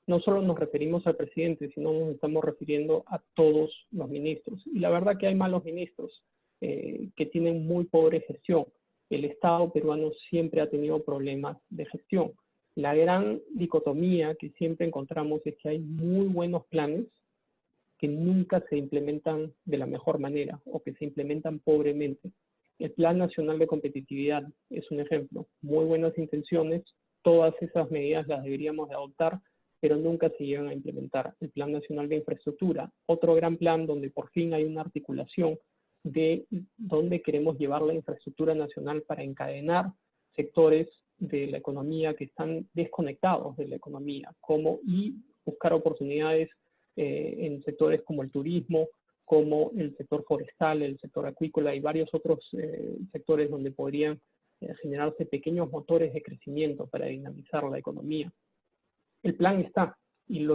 no solo nos referimos al presidente, sino nos estamos refiriendo a todos los ministros. Y la verdad que hay malos ministros que tienen muy pobre gestión. El Estado peruano siempre ha tenido problemas de gestión. La gran dicotomía que siempre encontramos es que hay muy buenos planes que nunca se implementan de la mejor manera o que se implementan pobremente. El Plan Nacional de Competitividad es un ejemplo. Muy buenas intenciones, todas esas medidas las deberíamos de adoptar, pero nunca se llegan a implementar. El Plan Nacional de Infraestructura, otro gran plan donde por fin hay una articulación de dónde queremos llevar la infraestructura nacional para encadenar sectores de la economía que están desconectados de la economía, y buscar oportunidades en sectores como el turismo, como el sector forestal, el sector acuícola y varios otros sectores donde podrían generarse pequeños motores de crecimiento para dinamizar la economía. El plan está, y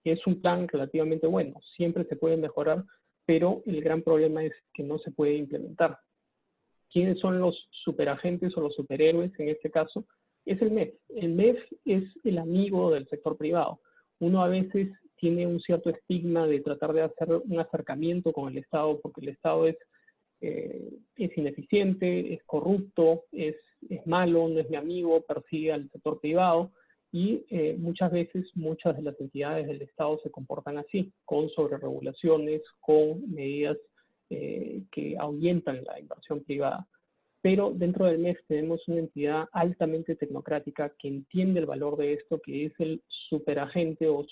es un plan relativamente bueno, siempre se puede mejorar, pero el gran problema es que no se puede implementar. ¿Quiénes son los superagentes o los superhéroes en este caso? Es el MEF. El MEF es el amigo del sector privado. Uno a veces tiene un cierto estigma de tratar de hacer un acercamiento con el Estado, porque el Estado es ineficiente, es corrupto, es malo, no es mi amigo, persigue al sector privado, y muchas veces muchas de las entidades del Estado se comportan así, con sobreregulaciones, con medidas que ahuyentan la inversión privada. Pero dentro del MEF tenemos una entidad altamente tecnocrática que entiende el valor de esto, que es el superagente o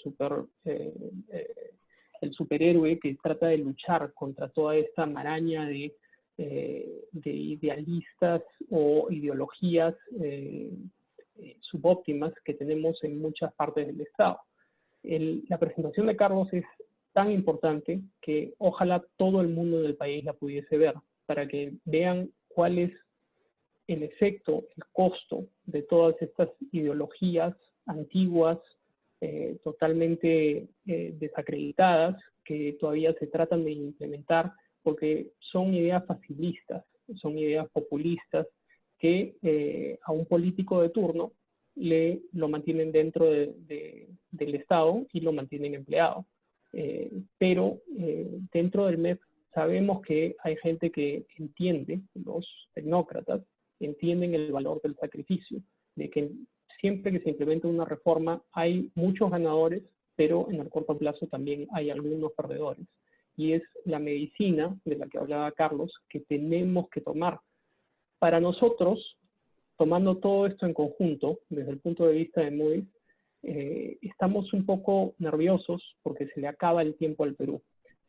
el superhéroe que trata de luchar contra toda esta maraña de idealistas o ideologías subóptimas que tenemos en muchas partes del Estado. La presentación de Carlos es tan importante que ojalá todo el mundo del país la pudiese ver, para que vean cuál es el efecto, el costo de todas estas ideologías antiguas, totalmente desacreditadas, que todavía se tratan de implementar, porque son ideas facilistas, son ideas populistas, que a un político de turno lo mantienen dentro del Estado y lo mantienen empleado. Pero dentro del MEF sabemos que hay gente que entiende, los tecnócratas, entienden el valor del sacrificio, de que siempre que se implementa una reforma hay muchos ganadores, pero en el corto plazo también hay algunos perdedores. Y es la medicina de la que hablaba Carlos que tenemos que tomar. Para nosotros, tomando todo esto en conjunto, desde el punto de vista de Moody's, estamos un poco nerviosos porque se le acaba el tiempo al Perú.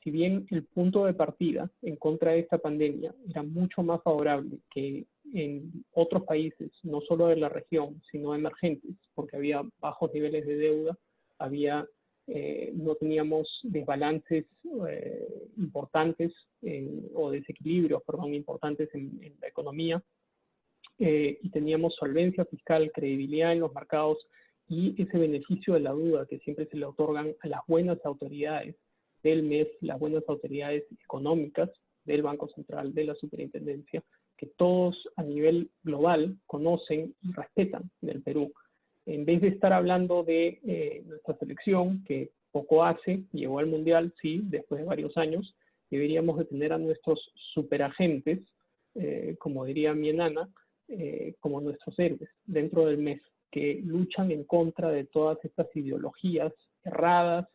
Si bien el punto de partida en contra de esta pandemia era mucho más favorable que en otros países, no solo de la región, sino emergentes, porque había bajos niveles de deuda, no teníamos desbalances importantes o desequilibrios, importantes en la economía, y teníamos solvencia fiscal, credibilidad en los mercados y ese beneficio de la duda que siempre se le otorgan a las buenas autoridades del MEF, las buenas autoridades económicas del Banco Central, de la Superintendencia, que todos a nivel global conocen y respetan del Perú. En vez de estar hablando de nuestra selección, que poco hace, llegó al Mundial, sí, después de varios años, deberíamos de tener a nuestros superagentes, como diría mi enana, como nuestros héroes dentro del MEF, que luchan en contra de todas estas ideologías erradas,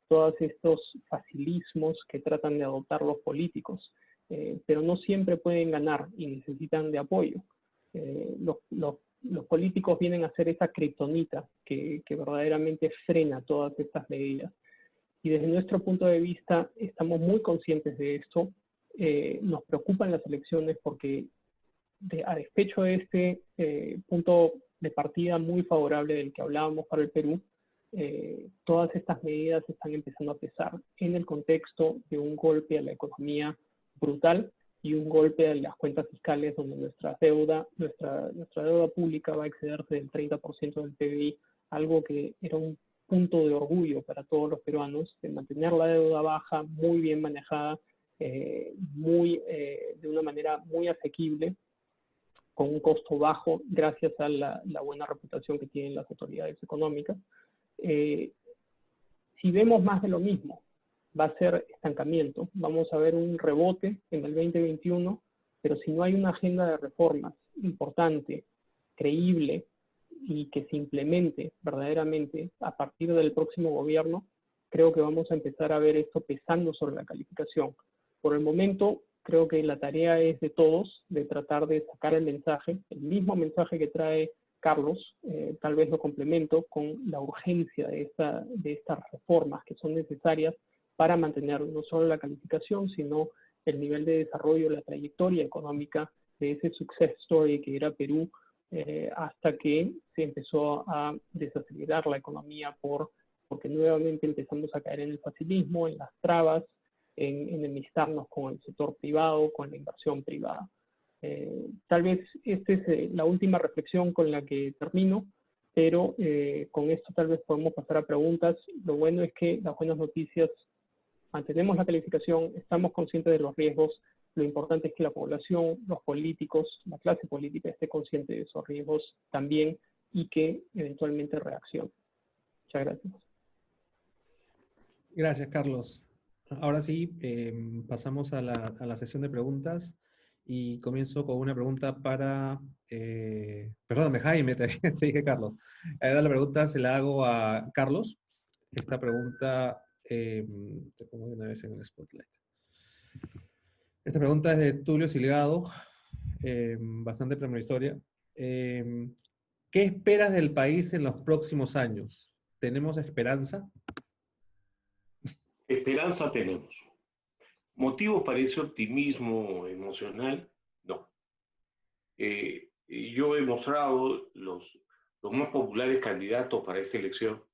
todos estos facilismos que tratan de adoptar los políticos, pero no siempre pueden ganar y necesitan de apoyo. Los políticos vienen a ser esa kriptonita que verdaderamente frena todas estas medidas. Y desde nuestro punto de vista estamos muy conscientes de esto. Nos preocupan las elecciones porque a despecho de este punto de partida muy favorable del que hablábamos para el Perú, todas estas medidas están empezando a pesar en el contexto de un golpe a la economía brutal y un golpe a las cuentas fiscales donde nuestra deuda pública va a excederse del 30% del PBI, algo que era un punto de orgullo para todos los peruanos, de mantener la deuda baja, muy bien manejada, de una manera muy asequible, con un costo bajo, gracias a la buena reputación que tienen las autoridades económicas. Si vemos más de lo mismo, va a ser estancamiento. Vamos a ver un rebote en el 2021, pero si no hay una agenda de reformas importante, creíble, y que se implemente verdaderamente a partir del próximo gobierno, creo que vamos a empezar a ver esto pesando sobre la calificación. Por el momento, creo que la tarea es de todos, de tratar de sacar el mensaje, el mismo mensaje que trae Carlos, tal vez lo complemento con la urgencia de estas reformas que son necesarias para mantener no solo la calificación, sino el nivel de desarrollo, la trayectoria económica de ese success story que era Perú, hasta que se empezó a desacelerar la economía porque nuevamente empezamos a caer en el facilismo, en las trabas, en enemistarnos con el sector privado, con la inversión privada. Tal vez esta es la última reflexión con la que termino, pero con esto tal vez podemos pasar a preguntas. Lo bueno es que las buenas noticias, mantenemos la calificación, estamos conscientes de los riesgos. Lo importante es que la población, los políticos, la clase política esté consciente de esos riesgos también y que eventualmente reaccione. Muchas gracias. Gracias, Carlos. Ahora sí, pasamos a la sesión de preguntas y comienzo con una pregunta para... perdóname, Jaime, te dije Carlos. Ahora la pregunta se la hago a Carlos. Esta pregunta, te pongo de una vez en el spotlight. Esta pregunta es de Tulio Silgado, bastante premonitoria. ¿Qué esperas del país en los próximos años? ¿Tenemos esperanza? Esperanza tenemos. ¿Motivos para ese optimismo emocional? No. Yo he mostrado los más populares candidatos para esta elección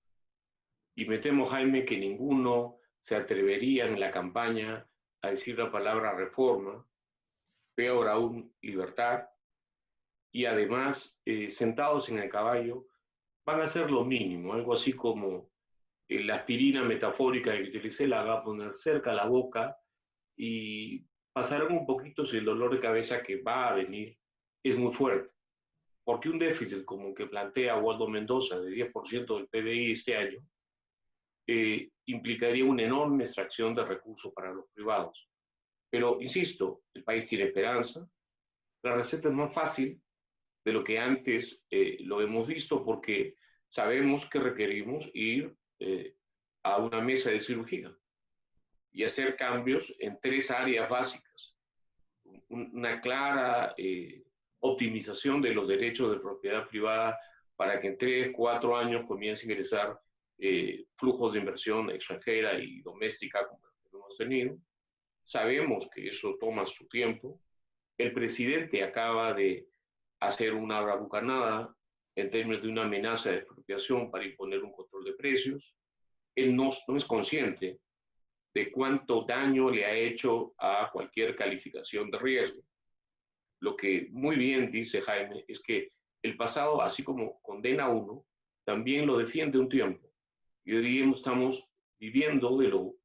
y me temo, Jaime, que ninguno se atrevería en la campaña a decir la palabra reforma, peor aún, libertad, y además, sentados en el caballo, van a hacer lo mínimo, algo así como la aspirina metafórica que utilicé, la va a poner cerca a la boca y pasarán un poquito si el dolor de cabeza que va a venir es muy fuerte. Porque un déficit como el que plantea Waldo Mendoza de 10% del PBI este año implicaría una enorme extracción de recursos para los privados. Pero, insisto, el país tiene esperanza, la receta es más fácil de lo que antes lo hemos visto porque sabemos que requerimos ir a una mesa de cirugía y hacer cambios en 3 áreas básicas. Una clara optimización de los derechos de propiedad privada para que en 3, 4 años comience a ingresar flujos de inversión extranjera y doméstica como los que hemos tenido. Sabemos que eso toma su tiempo. El presidente acaba de hacer una bravucanada en términos de una amenaza de expropiación para imponer un control de precios. Él no es consciente de cuánto daño le ha hecho a cualquier calificación de riesgo. Lo que muy bien dice Jaime es que el pasado, así como condena a uno, también lo defiende un tiempo. Y hoy día estamos viviendo de lo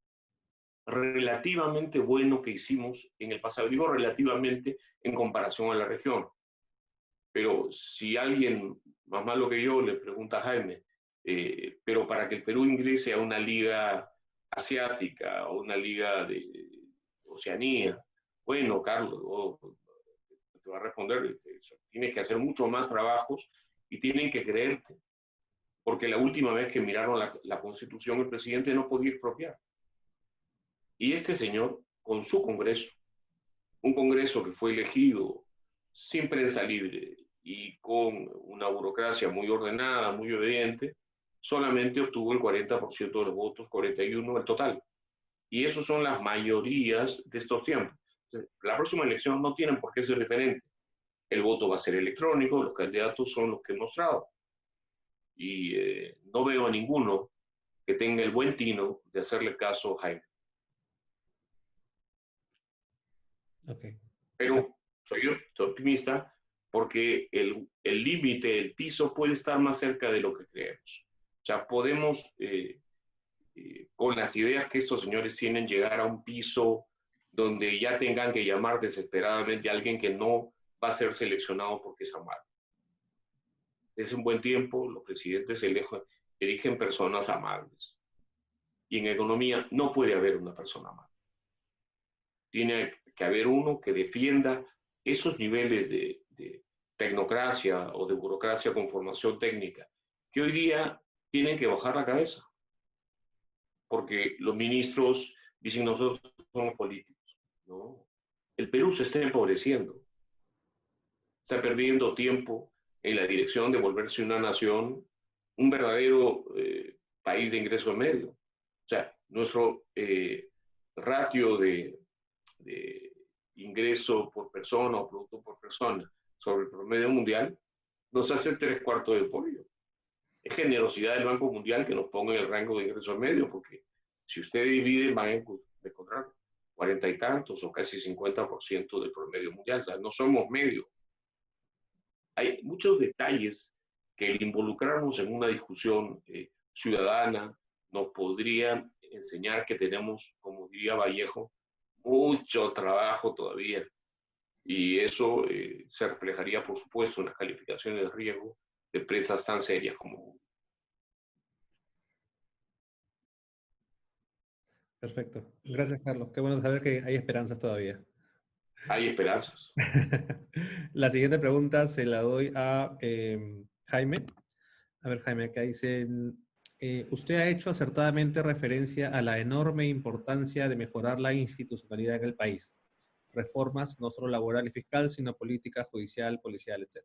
relativamente bueno que hicimos en el pasado. Digo relativamente en comparación a la región. Pero si alguien más malo que yo le pregunta a Jaime, pero para que el Perú ingrese a una liga asiática o una liga de Oceanía, bueno, Carlos, te va a responder, tienes que hacer mucho más trabajos y tienen que creerte, porque la última vez que miraron la Constitución, el presidente no podía expropiar. Y este señor, con su Congreso, un Congreso que fue elegido sin prensa libre y con una burocracia muy ordenada, muy obediente, solamente obtuvo el 40% de los votos, 41% del total. Y esas son las mayorías de estos tiempos. La próxima elección no tienen por qué ser diferente. El voto va a ser electrónico, los candidatos son los que he mostrado. Y no veo a ninguno que tenga el buen tino de hacerle caso a Jaime. Okay. Pero soy optimista porque el límite, el piso puede estar más cerca de lo que creemos. O sea, podemos, con las ideas que estos señores tienen, llegar a un piso donde ya tengan que llamar desesperadamente a alguien que no va a ser seleccionado porque es amable. Desde un buen tiempo, los presidentes eligen personas amables. Y en economía no puede haber una persona amable. Tiene que haber uno que defienda esos niveles de tecnocracia o de burocracia con formación técnica, que hoy día tienen que bajar la cabeza. Porque los ministros dicen nosotros somos políticos. No. El Perú se está empobreciendo. Está perdiendo tiempo en la dirección de volverse una nación, un verdadero país de ingreso medio. O sea, nuestro ratio de ingreso por persona o producto por persona sobre el promedio mundial nos hace 3/4 del pollo. Es generosidad del Banco Mundial que nos ponga en el rango de ingreso medio, porque si usted divide, van a encontrar 40 y tantos o casi 50% del promedio mundial. O sea, no somos medio. Hay muchos detalles que el involucrarnos en una discusión ciudadana nos podrían enseñar que tenemos, como diría Vallejo, mucho trabajo todavía. Y eso se reflejaría, por supuesto, en las calificaciones de riesgo de empresas tan serias como Google. Perfecto. Gracias, Carlos. Qué bueno saber que hay esperanzas todavía. Hay esperanzas. La siguiente pregunta se la doy a Jaime. A ver, Jaime, acá dice, usted ha hecho acertadamente referencia a la enorme importancia de mejorar la institucionalidad en el país. Reformas no solo laboral y fiscal, sino política, judicial, policial, etc.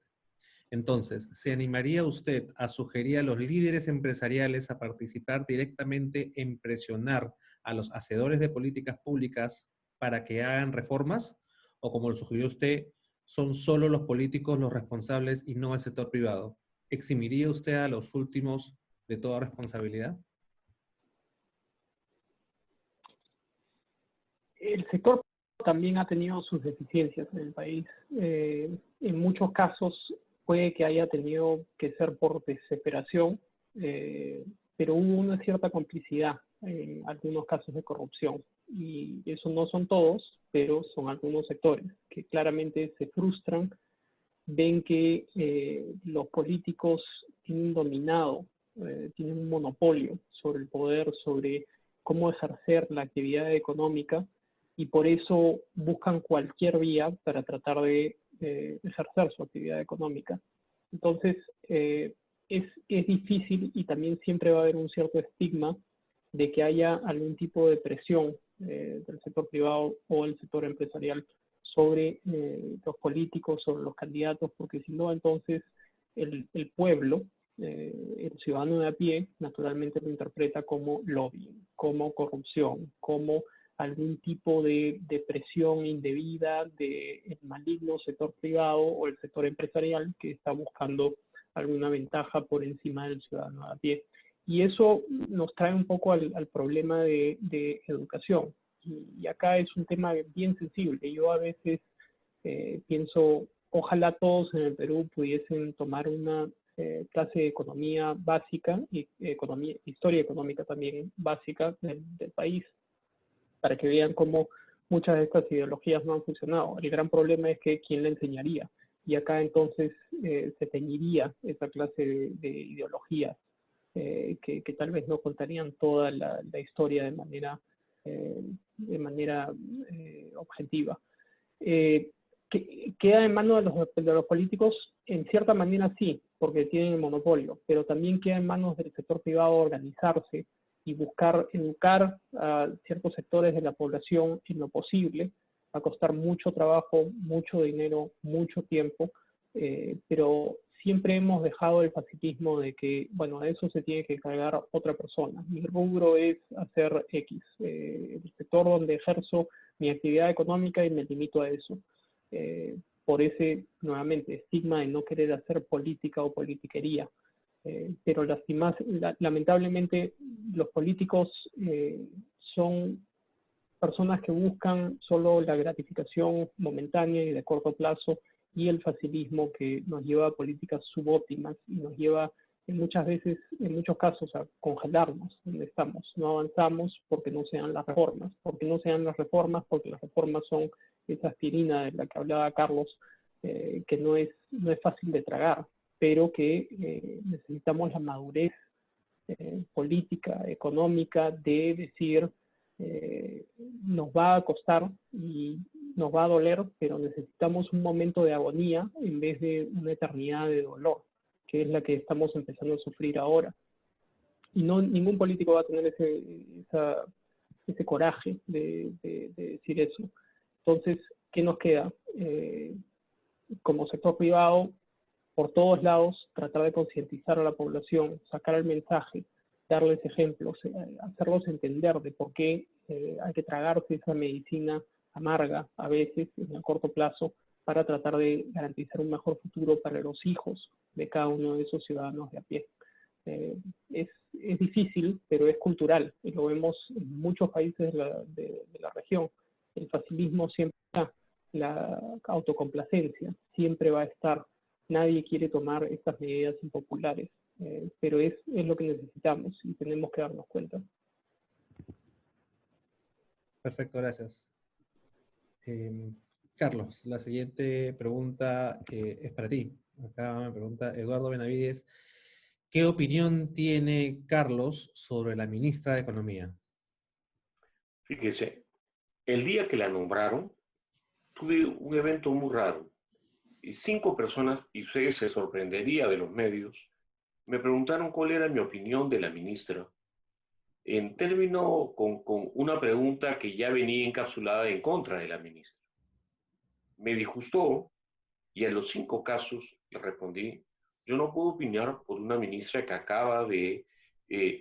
Entonces, ¿se animaría usted a sugerir a los líderes empresariales a participar directamente en presionar a los hacedores de políticas públicas para que hagan reformas? O como lo sugirió usted, son solo los políticos los responsables y no el sector privado. ¿Eximiría usted a los últimos de toda responsabilidad? El sector también ha tenido sus deficiencias en el país. En muchos casos puede que haya tenido que ser por desesperación, pero hubo una cierta complicidad en algunos casos de corrupción. Y eso no son todos, pero son algunos sectores que claramente se frustran, ven que los políticos tienen dominado, tienen un monopolio sobre el poder, sobre cómo ejercer la actividad económica, y por eso buscan cualquier vía para tratar de ejercer su actividad económica. Entonces, es difícil, y también siempre va a haber un cierto estigma de que haya algún tipo de presión del sector privado o el sector empresarial sobre los políticos, sobre los candidatos, porque si no, entonces el pueblo, el ciudadano de a pie, naturalmente lo interpreta como lobbying, como corrupción, como algún tipo de presión indebida del maligno sector privado o el sector empresarial que está buscando alguna ventaja por encima del ciudadano de a pie. Y eso nos trae un poco al problema de educación. Y acá es un tema bien sensible. Yo a veces pienso, ojalá todos en el Perú pudiesen tomar una clase de economía básica y historia económica también básica del país, para que vean cómo muchas de estas ideologías no han funcionado. El gran problema es que ¿quién le enseñaría? Y acá entonces se teñiría esa clase de ideologías que tal vez no contarían toda la historia de manera objetiva. ¿Queda en manos de los políticos? En cierta manera sí, porque tienen el monopolio, pero también queda en manos del sector privado organizarse y buscar educar a ciertos sectores de la población en lo posible. Va a costar mucho trabajo, mucho dinero, mucho tiempo, pero siempre hemos dejado el pacificismo de que, bueno, a eso se tiene que encargar otra persona. Mi rubro es hacer X, el sector donde ejerzo mi actividad económica y me limito a eso. Por ese, nuevamente, estigma de no querer hacer política o politiquería. Pero lamentablemente los políticos son personas que buscan solo la gratificación momentánea y de corto plazo, y el facilismo que nos lleva a políticas subóptimas y nos lleva muchas veces, en muchos casos, a congelarnos donde estamos. No avanzamos porque no sean las reformas, porque las reformas son esa aspirina de la que hablaba Carlos, que no es fácil de tragar, pero que necesitamos la madurez política, económica, de decir, nos va a costar y nos va a doler, pero necesitamos un momento de agonía en vez de una eternidad de dolor, que es la que estamos empezando a sufrir ahora. Y no, ningún político va a tener ese coraje de decir eso. Entonces, ¿qué nos queda? Como sector privado, por todos lados, tratar de concientizar a la población, sacar el mensaje, darles ejemplos, hacerlos entender de por qué hay que tragarse esa medicina amarga a veces en el corto plazo para tratar de garantizar un mejor futuro para los hijos de cada uno de esos ciudadanos de a pie. Es difícil, pero es cultural, y lo vemos en muchos países de la región. El facilismo siempre está, la autocomplacencia siempre va a estar. Nadie quiere tomar estas medidas impopulares, pero es lo que necesitamos y tenemos que darnos cuenta. Perfecto, gracias. Carlos, la siguiente pregunta es para ti. Acá me pregunta Eduardo Benavides, ¿qué opinión tiene Carlos sobre la ministra de Economía? Fíjese, el día que la nombraron, tuve un evento muy raro. Y 5 personas, y usted se sorprendería de los medios, me preguntaron cuál era mi opinión de la ministra, en términos con una pregunta que ya venía encapsulada en contra de la ministra. Me disgustó y a los 5 casos le respondí, yo no puedo opinar por una ministra que acaba de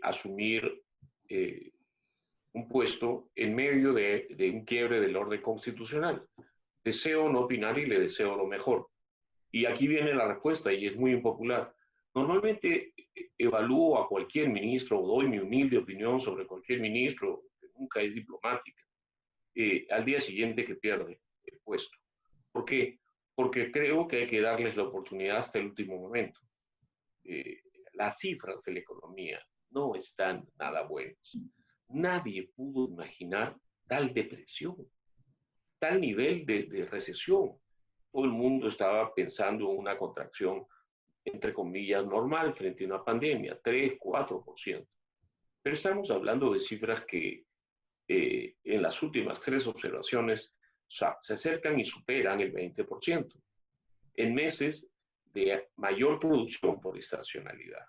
asumir un puesto en medio de un quiebre del orden constitucional. Deseo no opinar y le deseo lo mejor. Y aquí viene la respuesta, y es muy impopular. Normalmente evalúo a cualquier ministro o doy mi humilde opinión sobre cualquier ministro, que nunca es diplomática, al día siguiente que pierde el puesto. ¿Por qué? Porque creo que hay que darles la oportunidad hasta el último momento. Las cifras de la economía no están nada buenas. Nadie pudo imaginar tal depresión, tal nivel de recesión. Todo el mundo estaba pensando en una contracción, entre comillas, normal frente a una pandemia, 3, 4%. Pero estamos hablando de cifras que en las últimas 3 observaciones se acercan y superan el 20%. En meses de mayor producción por estacionalidad.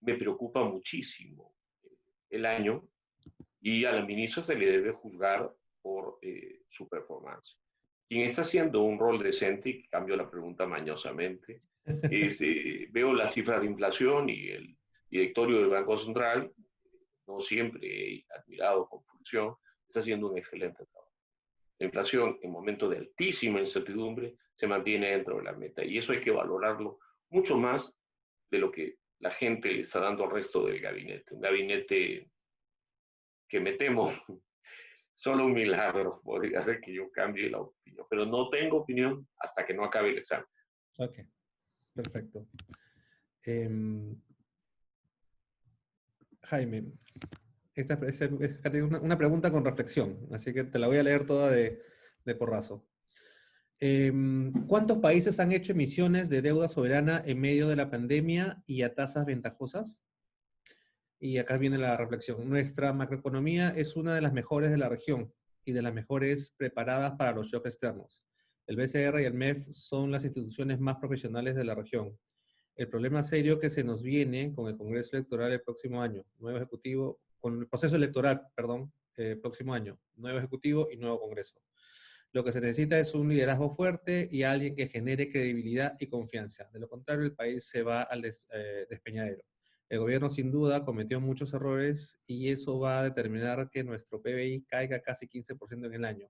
Me preocupa muchísimo el año y a la ministra se le debe juzgar por su performance. Quien está haciendo un rol decente, y cambio la pregunta mañosamente, es, veo las cifras de inflación y el directorio del Banco Central, no siempre he admirado con fruición, está haciendo un excelente trabajo. La inflación en momentos de altísima incertidumbre se mantiene dentro de la meta y eso hay que valorarlo mucho más de lo que la gente le está dando al resto del gabinete. Un gabinete que me temo solo un milagro podría hacer que yo cambie la opinión, pero no tengo opinión hasta que no acabe el examen. Ok, perfecto. Jaime, esta es una pregunta con reflexión, así que te la voy a leer toda de porrazo. ¿Cuántos países han hecho emisiones de deuda soberana en medio de la pandemia y a tasas ventajosas? Y acá viene la reflexión. Nuestra macroeconomía es una de las mejores de la región y de las mejores preparadas para los shocks externos. El BCR y el MEF son las instituciones más profesionales de la región. El problema serio que se nos viene con el Congreso Electoral el próximo año, nuevo ejecutivo, con el proceso electoral, perdón, próximo año, nuevo ejecutivo y nuevo Congreso. Lo que se necesita es un liderazgo fuerte y alguien que genere credibilidad y confianza. De lo contrario, el país se va al despeñadero. El gobierno sin duda cometió muchos errores y eso va a determinar que nuestro PBI caiga casi 15% en el año.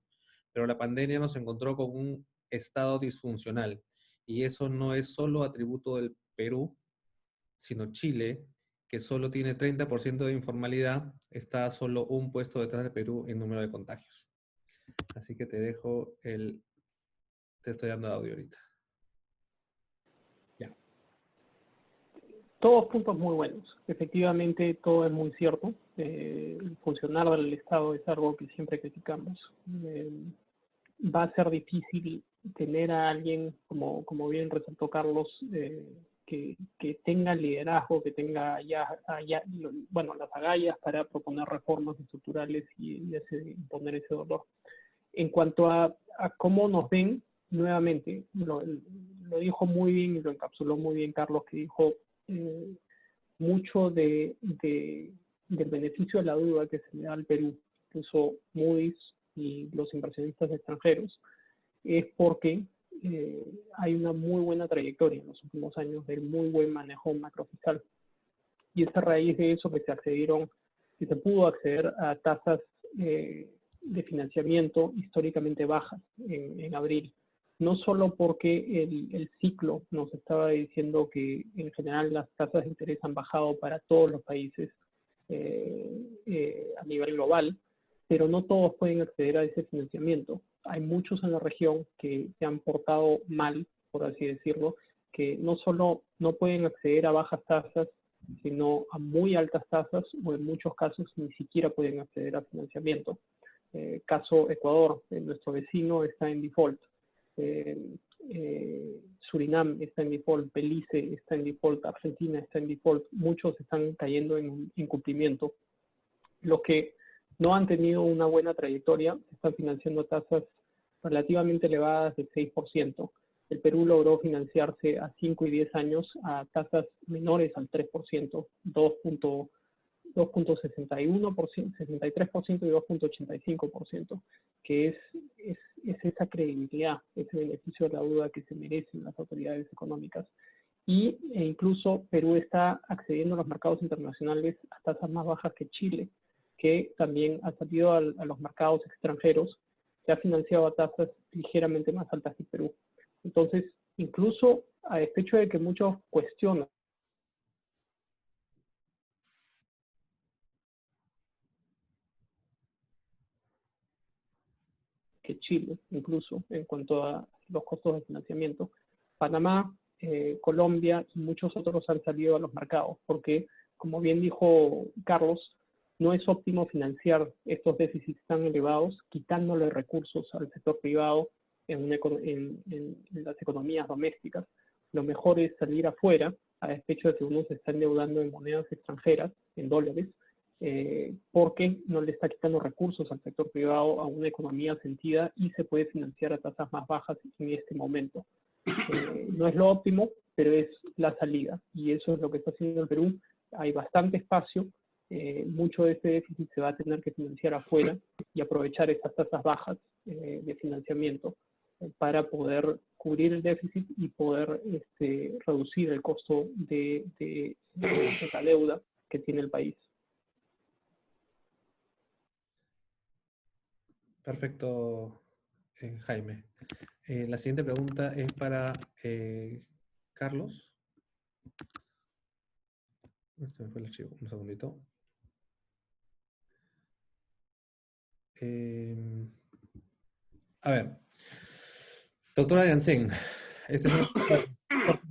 Pero la pandemia nos encontró con un estado disfuncional y eso no es solo atributo del Perú, sino Chile, que solo tiene 30% de informalidad, está solo un puesto detrás de Perú en número de contagios. Así que te dejo te estoy dando audio ahorita. Ya. Todos puntos muy buenos. Efectivamente, todo es muy cierto. El funcionar del Estado es algo que siempre criticamos. Va a ser difícil tener a alguien, como bien resaltó Carlos, que tenga liderazgo, que tenga bueno, las agallas para proponer reformas estructurales y imponer ese dolor. En cuanto a cómo nos ven, nuevamente, lo dijo muy bien y lo encapsuló muy bien Carlos, que dijo mucho del beneficio de la duda que se le da al Perú, incluso Moody's y los inversionistas extranjeros, es porque hay una muy buena trayectoria en los últimos años de muy buen manejo macrofiscal. Y es a raíz de eso que se pudo acceder a tasas de financiamiento históricamente bajas en abril. No solo porque el ciclo nos estaba diciendo que en general las tasas de interés han bajado para todos los países a nivel global, pero no todos pueden acceder a ese financiamiento. Hay muchos en la región que se han portado mal, por así decirlo, que no solo no pueden acceder a bajas tasas, sino a muy altas tasas, o en muchos casos ni siquiera pueden acceder a financiamiento. Caso Ecuador, nuestro vecino está en default. Surinam está en default, Belice está en default, Argentina está en default, muchos están cayendo en incumplimiento. Los que no han tenido una buena trayectoria están financiando tasas relativamente elevadas del 6%. El Perú logró financiarse a 5 y 10 años a tasas menores al 3%, 2.61%, 63% y 2.85%, que es esa credibilidad, ese beneficio de la duda que se merecen las autoridades económicas. E incluso Perú está accediendo a los mercados internacionales a tasas más bajas que Chile, que también ha salido a los mercados extranjeros, se ha financiado a tasas ligeramente más altas que Perú. Entonces, incluso a despecho de que muchos cuestionan que Chile, incluso en cuanto a los costos de financiamiento, Panamá, Colombia y muchos otros han salido a los mercados, porque, como bien dijo Carlos, no es óptimo financiar estos déficits tan elevados, quitándole recursos al sector privado en las economías domésticas. Lo mejor es salir afuera, a despecho de que uno se está endeudando en monedas extranjeras, en dólares, porque no le está quitando recursos al sector privado a una economía sentida y se puede financiar a tasas más bajas en este momento. No es lo óptimo, pero es la salida, y eso es lo que está haciendo el Perú. Hay bastante espacio, mucho de ese déficit se va a tener que financiar afuera y aprovechar estas tasas bajas de financiamiento para poder cubrir el déficit y poder reducir el costo de la deuda que tiene el país. Perfecto, Jaime. La siguiente pregunta es para Carlos. Se me fue el archivo, un segundito. A ver, doctora Janssen, esta es una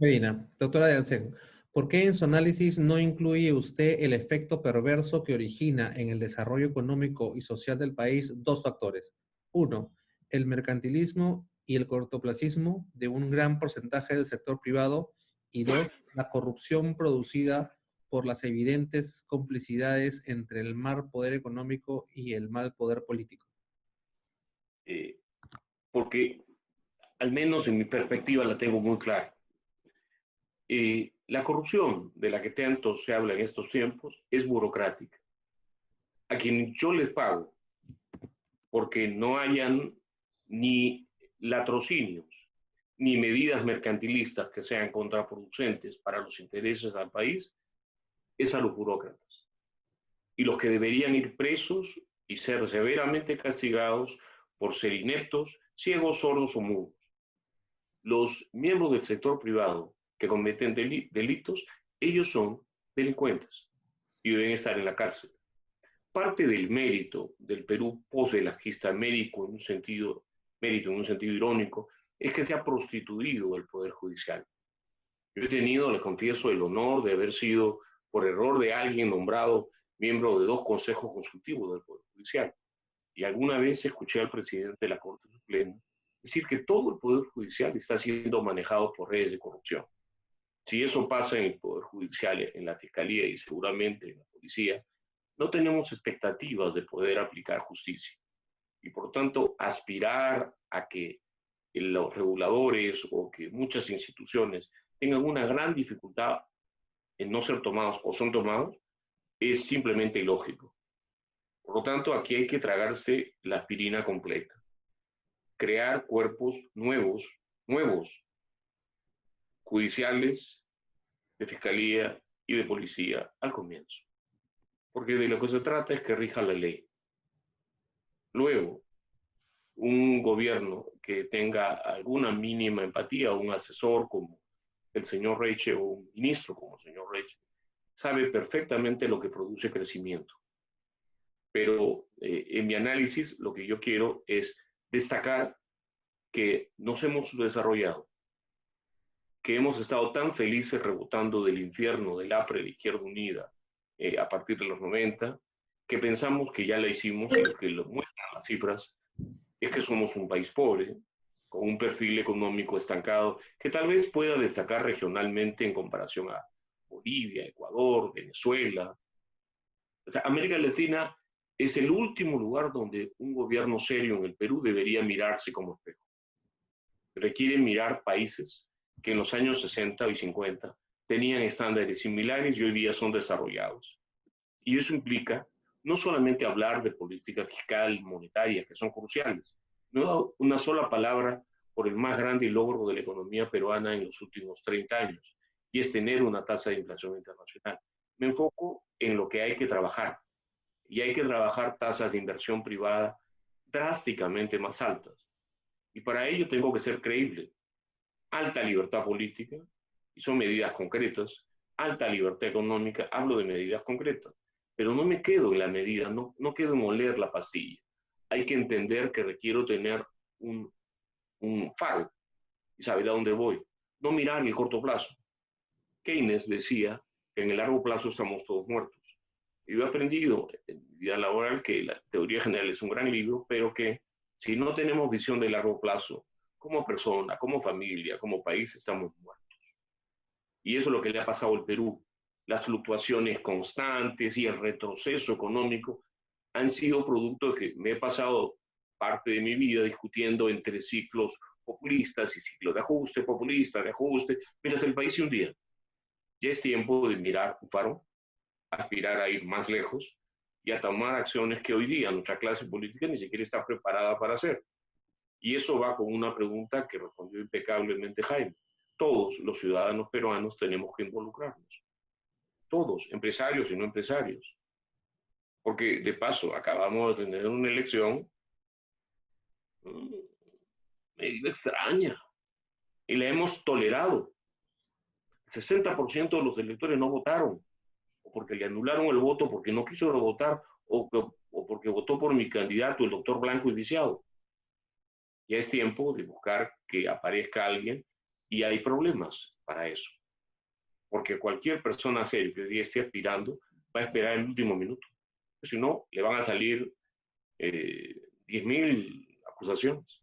Medina. Doctora Janssen, ¿por qué en su análisis no incluye usted el efecto perverso que origina en el desarrollo económico y social del país dos factores? Uno, el mercantilismo y el cortoplacismo de un gran porcentaje del sector privado, y dos, la corrupción producida por las evidentes complicidades entre el mal poder económico y el mal poder político. Porque, al menos en mi perspectiva, la tengo muy clara. La corrupción de la que tanto se habla en estos tiempos es burocrática. A quien yo les pago porque no hayan ni latrocinios ni medidas mercantilistas que sean contraproducentes para los intereses del país, es a los burócratas. Y los que deberían ir presos y ser severamente castigados por ser ineptos, ciegos, sordos o mudos. Los miembros del sector privado que cometen delitos, ellos son delincuentes y deben estar en la cárcel. Parte del mérito del Perú post-velajista, mérito en un sentido irónico, es que se ha prostituido el Poder Judicial. Yo he tenido, les confieso, el honor de haber sido, por error de alguien, nombrado miembro de 2 consejos consultivos del Poder Judicial. Y alguna vez escuché al presidente de la Corte Suprema decir que todo el Poder Judicial está siendo manejado por redes de corrupción. Si eso pasa en el Poder Judicial, en la Fiscalía y seguramente en la Policía, no tenemos expectativas de poder aplicar justicia. Y por tanto, aspirar a que los reguladores o que muchas instituciones tengan una gran dificultad en no ser tomados o son tomados es simplemente ilógico. Por lo tanto, aquí hay que tragarse la aspirina completa. Crear cuerpos nuevos, judiciales, de fiscalía y de policía al comienzo. Porque de lo que se trata es que rija la ley. Luego, un gobierno que tenga alguna mínima empatía, un asesor como el señor Reiche o un ministro como el señor Reiche, sabe perfectamente lo que produce crecimiento. Pero en mi análisis lo que yo quiero es destacar que nos hemos desarrollado, que hemos estado tan felices rebotando del infierno del APRE, de la Izquierda Unida, a partir de los 90, que pensamos que ya la hicimos y lo que lo muestran las cifras es que somos un país pobre, con un perfil económico estancado, que tal vez pueda destacar regionalmente en comparación a Bolivia, Ecuador, Venezuela. O sea, América Latina es el último lugar donde un gobierno serio en el Perú debería mirarse como espejo. Requiere mirar países que en los años 60 y 50 tenían estándares similares y hoy día son desarrollados. Y eso implica no solamente hablar de política fiscal, monetaria, que son cruciales. No he dado una sola palabra por el más grande logro de la economía peruana en los últimos 30 años, y es tener una tasa de inflación internacional. Me enfoco en lo que hay que trabajar, y hay que trabajar tasas de inversión privada drásticamente más altas. Y para ello tengo que ser creíble. Alta libertad política, y son medidas concretas, alta libertad económica, hablo de medidas concretas, pero no me quedo en la medida, no quedo en oler la pastilla. Hay que entender que requiero tener un faro y saber a dónde voy, no mirar el corto plazo. Keynes decía que en el largo plazo estamos todos muertos. Y yo he aprendido en mi vida laboral que la teoría general es un gran libro, pero que si no tenemos visión de largo plazo, como persona, como familia, como país, estamos muertos. Y eso es lo que le ha pasado al Perú. Las fluctuaciones constantes y el retroceso económico han sido producto de que me he pasado parte de mi vida discutiendo entre ciclos populistas y ciclos de ajuste, populistas, de ajuste, mientras el país se hundía. Ya es tiempo de mirar un faro, aspirar a ir más lejos y a tomar acciones que hoy día nuestra clase política ni siquiera está preparada para hacer. Y eso va con una pregunta que respondió impecablemente Jaime. Todos los ciudadanos peruanos tenemos que involucrarnos. Todos, empresarios y no empresarios. Porque, de paso, acabamos de tener una elección medio extraña y la hemos tolerado. El 60% de los electores no votaron, o porque le anularon el voto porque no quiso votar, o porque votó por mi candidato, el doctor Blanco y Viciado. Ya es tiempo de buscar que aparezca alguien y hay problemas para eso. Porque cualquier persona seria que hoy día esté aspirando va a esperar el último minuto. Si no, le van a salir 10.000 acusaciones.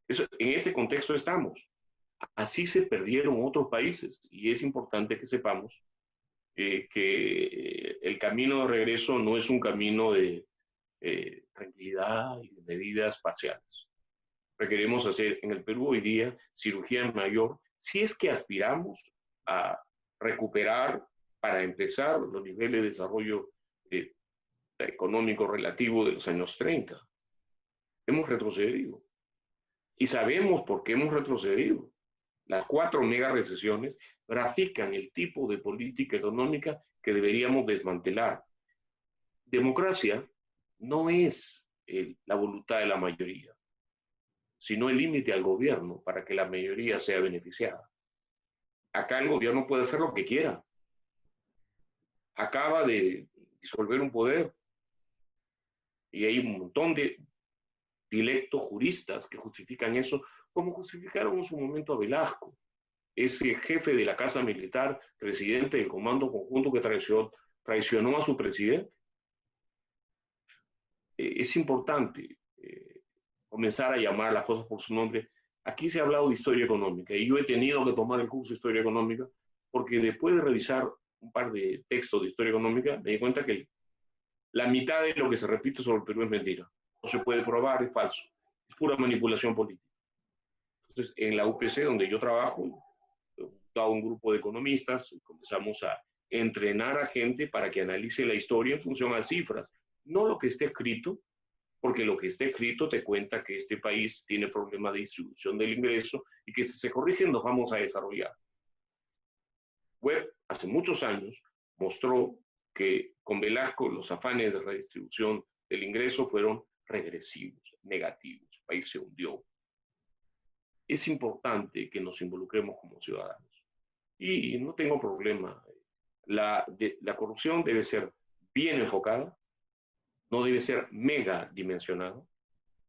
En ese contexto estamos. Así se perdieron otros países y es importante que sepamos que el camino de regreso no es un camino de tranquilidad y de medidas parciales. Requerimos hacer en el Perú hoy día cirugía mayor si es que aspiramos a recuperar, para empezar, los niveles de desarrollo económico relativo de los años 30. Hemos retrocedido. Y sabemos por qué hemos retrocedido. Las 4 mega recesiones grafican el tipo de política económica que deberíamos desmantelar. Democracia no es la voluntad de la mayoría, sino el límite al gobierno para que la mayoría sea beneficiada. Acá el gobierno puede hacer lo que quiera. Acaba de disolver un poder y hay un montón de dilectos juristas que justifican eso, como justificaron en su momento a Velasco. ese jefe de la Casa Militar, presidente del Comando Conjunto que traicionó a su presidente. Es importante comenzar a llamar las cosas por su nombre. Aquí se ha hablado de historia económica y yo he tenido que tomar el curso de historia económica porque después de revisar un par de textos de historia económica me di cuenta que la mitad de lo que se repite sobre el Perú es mentira. No se puede probar, es falso. Es pura manipulación política. Entonces, en la UPC, donde yo trabajo, he juntado un grupo de economistas y comenzamos a entrenar a gente para que analice la historia en función a cifras. No lo que esté escrito, porque lo que esté escrito te cuenta que este país tiene problemas de distribución del ingreso y que si se corrigen nos vamos a desarrollar. Webb, hace muchos años, mostró que con Velasco los afanes de redistribución del ingreso fueron regresivos, negativos. El país se hundió. Es importante que nos involucremos como ciudadanos. Y no tengo problema. La corrupción debe ser bien enfocada, no debe ser mega dimensionada,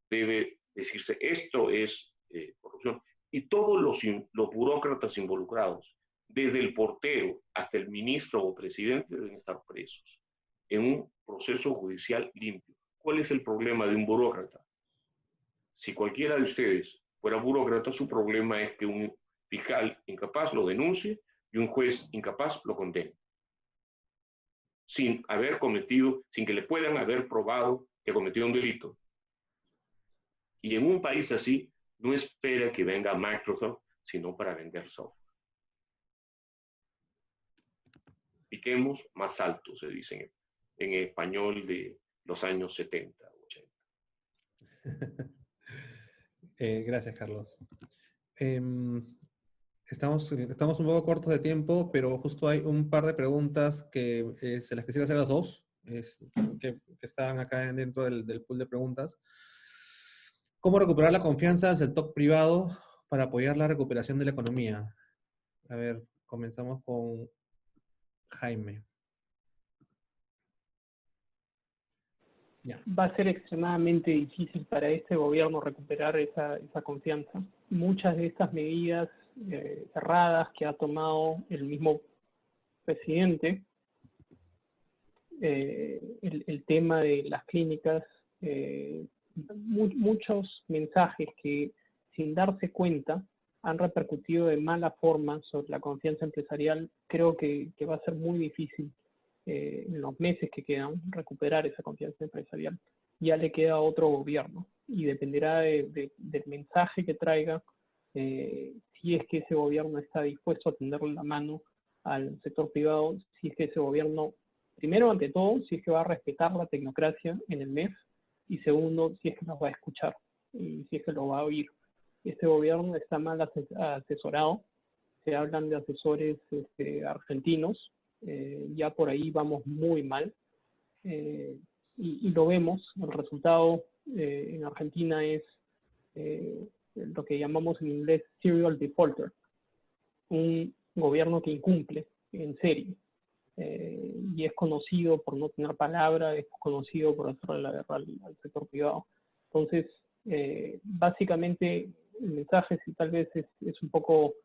debe decirse esto es corrupción. Y todos los burócratas involucrados, desde el portero hasta el ministro o presidente, deben estar presos en un proceso judicial limpio. ¿Cuál es el problema de un burócrata? Si cualquiera de ustedes fuera burócrata, su problema es que un fiscal incapaz lo denuncie y un juez incapaz lo condene. Sin que le puedan haber probado que cometió un delito. Y en un país así, no espera que venga Microsoft, sino para vender software. Piquemos más alto, se dice en español de los años 70, 80. Gracias, Carlos. Estamos un poco cortos de tiempo, pero justo hay un par de preguntas que se las quisiera hacer a los dos, que están acá dentro del pool de preguntas. ¿Cómo recuperar la confianza del sector privado para apoyar la recuperación de la economía? A ver, comenzamos con Jaime. Ya. Va a ser extremadamente difícil para este gobierno recuperar esa confianza. Muchas de estas medidas cerradas que ha tomado el mismo presidente, el tema de las clínicas, muchos mensajes que sin darse cuenta han repercutido de mala forma sobre la confianza empresarial. Creo que va a ser muy difícil en los meses que quedan recuperar esa confianza empresarial. Ya le queda a otro gobierno y dependerá del mensaje que traiga, si es que ese gobierno está dispuesto a tenderle la mano al sector privado, si es que ese gobierno, primero ante todo, si es que va a respetar la tecnocracia en el MEF, y segundo, si es que nos va a escuchar y si es que lo va a oír. Este gobierno está mal asesorado, se hablan de asesores argentinos, ya por ahí vamos muy mal, y lo vemos. El resultado en Argentina es lo que llamamos en inglés serial defaulter, un gobierno que incumple en serie, y es conocido por no tener palabra, es conocido por hacerle la guerra al sector privado. Entonces, básicamente el mensaje, si tal vez es un poco,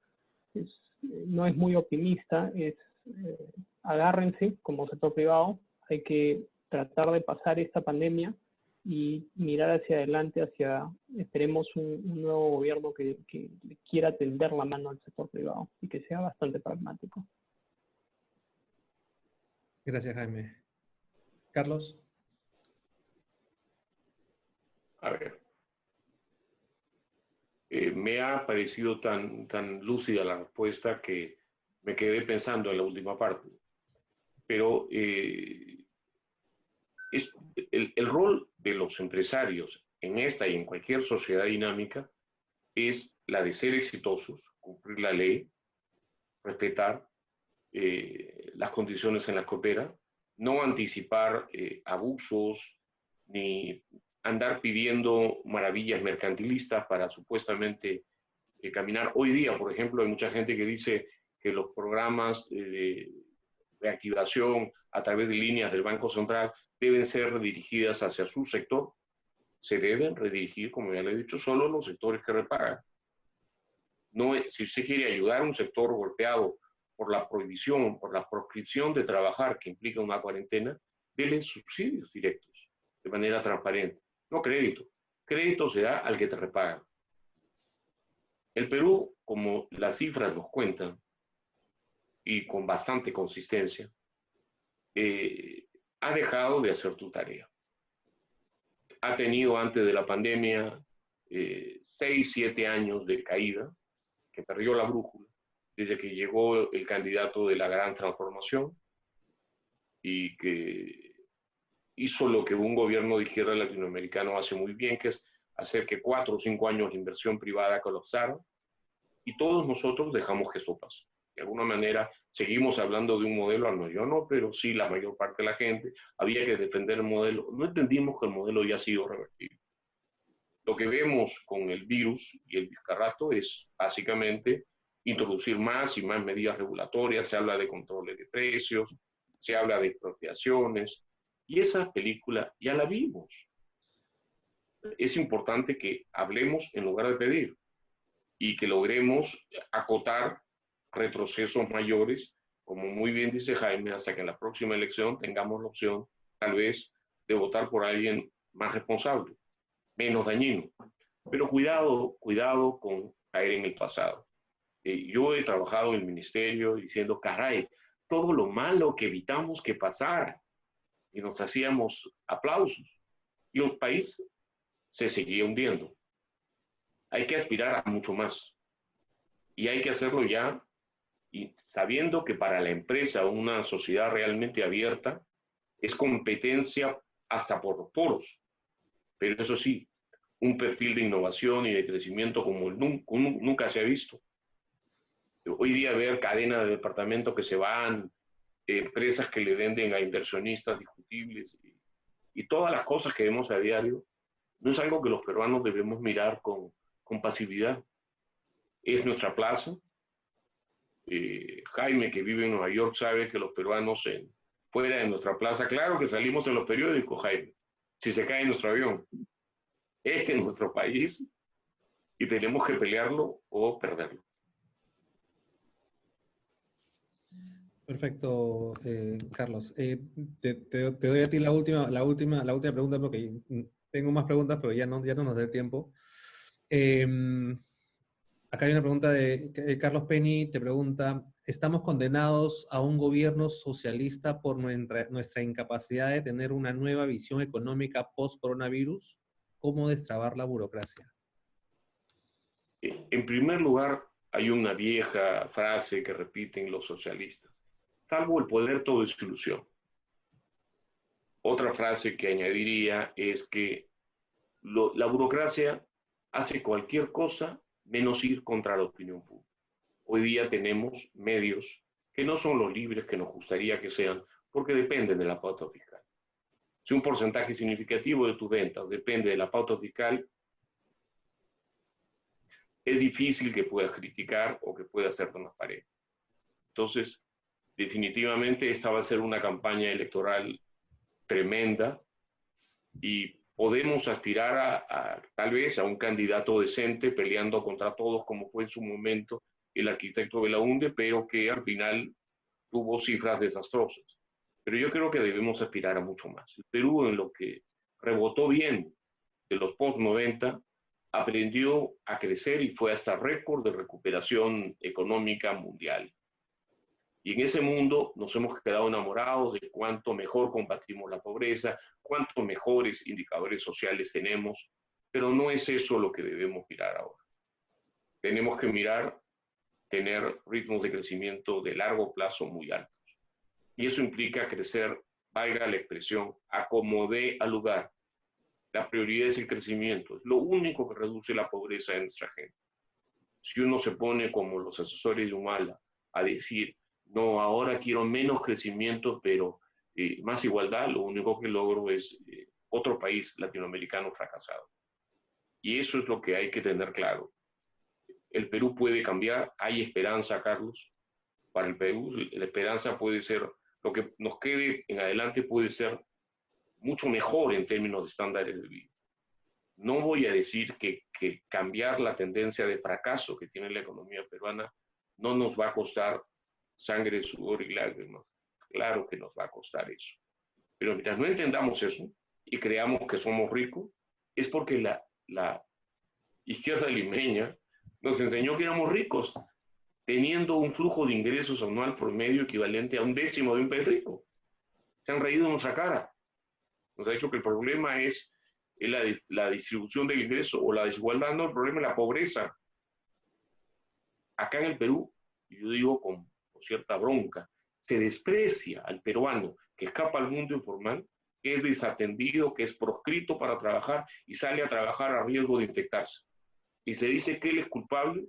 no es muy optimista, es agárrense como sector privado, hay que tratar de pasar esta pandemia y mirar hacia adelante, esperemos un nuevo gobierno que quiera tender la mano al sector privado y que sea bastante pragmático. Gracias, Jaime. Carlos. A ver, me ha parecido tan lúcida la respuesta que me quedé pensando en la última parte. Pero el rol de los empresarios en esta y en cualquier sociedad dinámica es la de ser exitosos, cumplir la ley, respetar las condiciones en las que opera, no anticipar abusos ni andar pidiendo maravillas mercantilistas para supuestamente caminar. Hoy día, por ejemplo, hay mucha gente que dice que los programas de reactivación a través de líneas del Banco Central deben ser redirigidas hacia su sector. Se deben redirigir, como ya le he dicho, solo los sectores que repagan. No, si usted quiere ayudar a un sector golpeado por la prohibición, por la proscripción de trabajar que implica una cuarentena, dele subsidios directos, de manera transparente, no crédito. Crédito se da al que te repaga. El Perú, como las cifras nos cuentan, y con bastante consistencia, ha dejado de hacer tu tarea. Ha tenido antes de la pandemia 6, 7 años de caída, que perdió la brújula, desde que llegó el candidato de la gran transformación y que hizo lo que un gobierno de izquierda latinoamericano hace muy bien, que es hacer que 4 o 5 años la inversión privada colapsara, y todos nosotros dejamos que esto pase. De alguna manera seguimos hablando de un modelo, no, yo no, pero sí la mayor parte de la gente, había que defender el modelo. No entendimos que el modelo ya ha sido revertido. Lo que vemos con el virus y el biscarrato es básicamente introducir más y más medidas regulatorias, se habla de controles de precios, se habla de expropiaciones, y esa película ya la vimos. Es importante que hablemos en lugar de pedir y que logremos acotar retrocesos mayores, como muy bien dice Jaime, hasta que en la próxima elección tengamos la opción, tal vez, de votar por alguien más responsable, menos dañino. Pero cuidado, cuidado con caer en el pasado. Yo he trabajado en el ministerio diciendo, caray, todo lo malo que evitamos que pasara, y nos hacíamos aplausos, y el país se seguía hundiendo. Hay que aspirar a mucho más, y hay que hacerlo ya, y sabiendo que para la empresa, una sociedad realmente abierta, es competencia hasta por los poros, pero eso sí, un perfil de innovación y de crecimiento como nunca se ha visto. Hoy día ver cadenas de departamentos que se van, empresas que le venden a inversionistas discutibles y todas las cosas que vemos a diario, no es algo que los peruanos debemos mirar con pasividad. Es nuestra plaza. Jaime, que vive en Nueva York, sabe que los peruanos fuera de nuestra plaza, claro que salimos en los periódicos, Jaime, si se cae nuestro avión. Este es nuestro país y tenemos que pelearlo o perderlo. Perfecto, Carlos. Te doy a ti la última pregunta porque tengo más preguntas, pero ya no nos da el tiempo. Acá hay una pregunta de Carlos Penny, te pregunta, ¿estamos condenados a un gobierno socialista por nuestra incapacidad de tener una nueva visión económica post-coronavirus? ¿Cómo destrabar la burocracia? En primer lugar, hay una vieja frase que repiten los socialistas. Salvo el poder, todo es ilusión. Otra frase que añadiría es que la burocracia hace cualquier cosa menos ir contra la opinión pública. Hoy día tenemos medios que no son los libres que nos gustaría que sean, porque dependen de la pauta fiscal. Si un porcentaje significativo de tus ventas depende de la pauta fiscal, es difícil que puedas criticar o que puedas ser transparente. Entonces, definitivamente esta va a ser una campaña electoral tremenda y podemos aspirar tal vez a un candidato decente peleando contra todos como fue en su momento el arquitecto Belaúnde, pero que al final tuvo cifras desastrosas. Pero yo creo que debemos aspirar a mucho más. El Perú, en lo que rebotó bien de los post-90, aprendió a crecer y fue hasta récord de recuperación económica mundial. Y en ese mundo nos hemos quedado enamorados de cuánto mejor combatimos la pobreza, cuánto mejores indicadores sociales tenemos, pero no es eso lo que debemos mirar ahora. Tenemos que mirar, tener ritmos de crecimiento de largo plazo muy altos. Y eso implica crecer, valga la expresión, a como dé al lugar. La prioridad es el crecimiento, es lo único que reduce la pobreza de nuestra gente. Si uno se pone como los asesores de Humala a decir, no, ahora quiero menos crecimiento, pero más igualdad, lo único que logro es otro país latinoamericano fracasado. Y eso es lo que hay que tener claro. El Perú puede cambiar, hay esperanza, Carlos, para el Perú. La esperanza puede ser, lo que nos quede en adelante puede ser mucho mejor en términos de estándares de vida. No voy a decir que cambiar la tendencia de fracaso que tiene la economía peruana no nos va a costar sangre, sudor y lágrimas. Claro que nos va a costar eso. Pero mientras no entendamos eso y creamos que somos ricos, es porque la izquierda limeña nos enseñó que éramos ricos, teniendo un flujo de ingresos anual promedio equivalente a 1/10 de un país rico. Se han reído en nuestra cara. Nos ha dicho que el problema es la distribución del ingreso o la desigualdad, no, el problema es la pobreza. Acá en el Perú, yo digo con cierta bronca, se desprecia al peruano que escapa al mundo informal, que es desatendido, que es proscrito para trabajar y sale a trabajar a riesgo de infectarse. Y se dice que él es culpable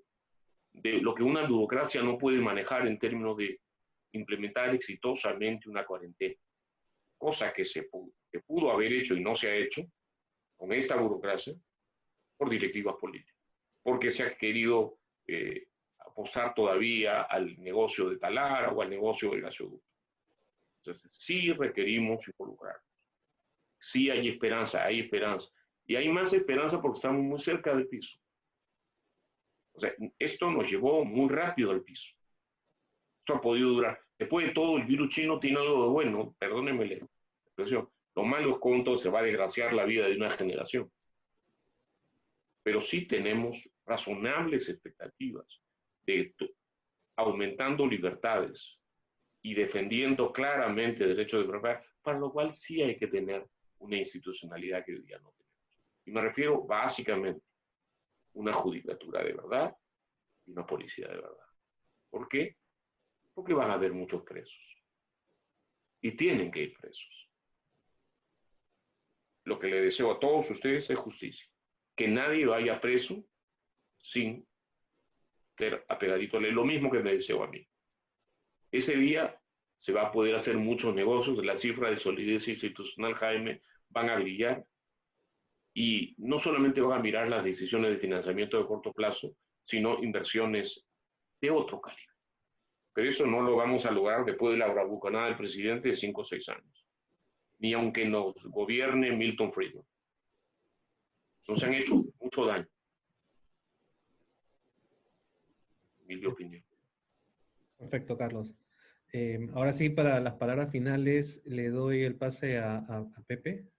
de lo que una burocracia no puede manejar en términos de implementar exitosamente una cuarentena. Cosa que que pudo haber hecho y no se ha hecho con esta burocracia por directivas políticas. Porque se ha querido apostar todavía al negocio de Talara o al negocio del gasoducto. Entonces, sí requerimos involucrarnos. Sí hay esperanza, hay esperanza. Y hay más esperanza porque estamos muy cerca del piso. O sea, esto nos llevó muy rápido al piso. Esto ha podido durar. Después de todo, el virus chino tiene algo de bueno, perdónenme la expresión. Lo malo es cuánto se va a desgraciar la vida de una generación. Pero sí tenemos razonables expectativas de aumentando libertades y defendiendo claramente derechos de propiedad, para lo cual sí hay que tener una institucionalidad que hoy día no tenemos. Y me refiero básicamente a una judicatura de verdad y una policía de verdad. ¿Por qué? Porque van a haber muchos presos. Y tienen que ir presos. Lo que le deseo a todos ustedes es justicia. Que nadie vaya preso sin ser apegadito a ley. Lo mismo que me deseo a mí. Ese día se va a poder hacer muchos negocios. Las cifras de solidez institucional, Jaime, van a brillar. Y no solamente van a mirar las decisiones de financiamiento de corto plazo, sino inversiones de otro calibre. Pero eso no lo vamos a lograr después de la bravuconada del presidente de 5 o 6 años. Ni aunque nos gobierne Milton Friedman. Nos han hecho mucho daño. Mi opinión. Perfecto, Carlos. Ahora sí, para las palabras finales, le doy el pase a Pepe.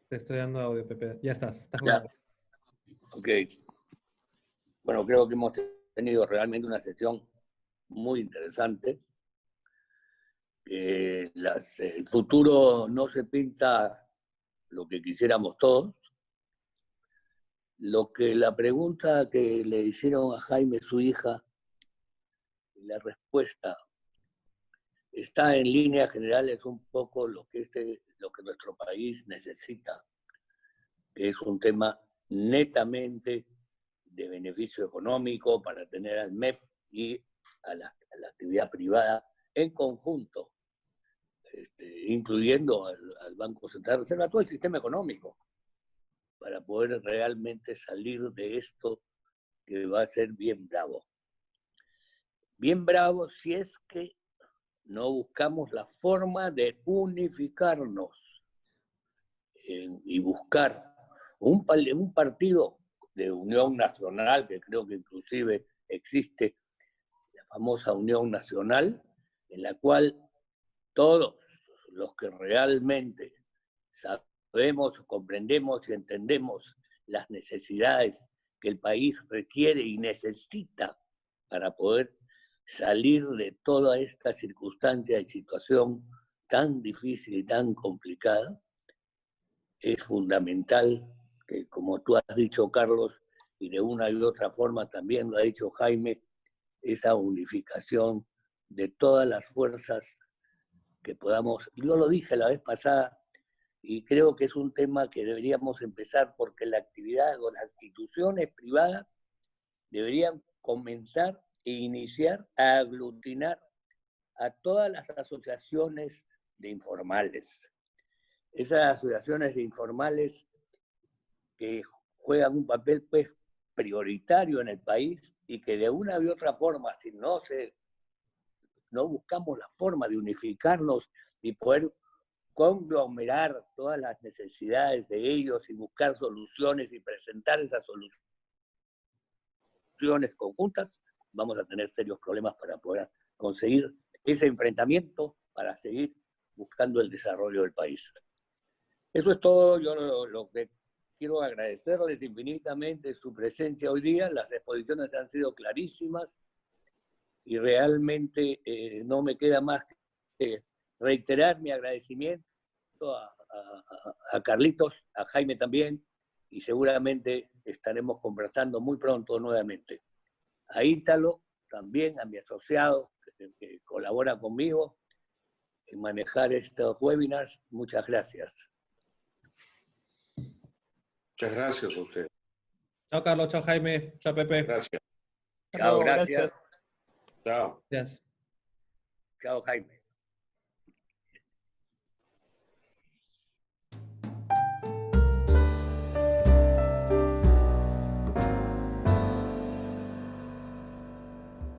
Te estoy dando audio, Pepe. Ya estás con Ya. audio. Ok. Bueno, creo que hemos tenido realmente una sesión muy interesante. El futuro no se pinta lo que quisiéramos todos. La pregunta que le hicieron a Jaime, su hija, la respuesta está en líneas generales un poco lo que nuestro país necesita, que es un tema netamente de beneficio económico para tener al MEF y a la actividad privada en conjunto, incluyendo al Banco Central de Reserva, a todo el sistema económico, para poder realmente salir de esto que va a ser bien bravo. Bien bravo si es que no buscamos la forma de unificarnos y buscar un partido de unión nacional, que creo que inclusive existe la famosa Unión Nacional, en la cual todos los que realmente sabemos, comprendemos y entendemos las necesidades que el país requiere y necesita para poder salir de toda esta circunstancia y situación tan difícil y tan complicada, es fundamental que, como tú has dicho, Carlos, y de una y otra forma también lo ha dicho Jaime, esa unificación de todas las fuerzas que podamos. Yo lo dije la vez pasada, y creo que es un tema que deberíamos empezar porque la actividad o las instituciones privadas deberían comenzar e iniciar a aglutinar a todas las asociaciones de informales. Esas asociaciones de informales que juegan un papel pues prioritario en el país y que de una u otra forma, si no buscamos la forma de unificarnos y poder conglomerar todas las necesidades de ellos y buscar soluciones y presentar esas soluciones conjuntas, vamos a tener serios problemas para poder conseguir ese enfrentamiento para seguir buscando el desarrollo del país. Eso es todo. Yo lo que quiero agradecerles infinitamente su presencia hoy día. Las exposiciones han sido clarísimas y realmente no me queda más que reiterar mi agradecimiento a Carlitos, a Jaime también, y seguramente estaremos conversando muy pronto nuevamente. A Ítalo también, a mi asociado que colabora conmigo en manejar estos webinars. Muchas gracias. Muchas gracias a usted. Chao, Carlos. Chao, Jaime. Chao, Pepe. Gracias. Chao, Luego, gracias. Chao. Gracias. Chao, Jaime.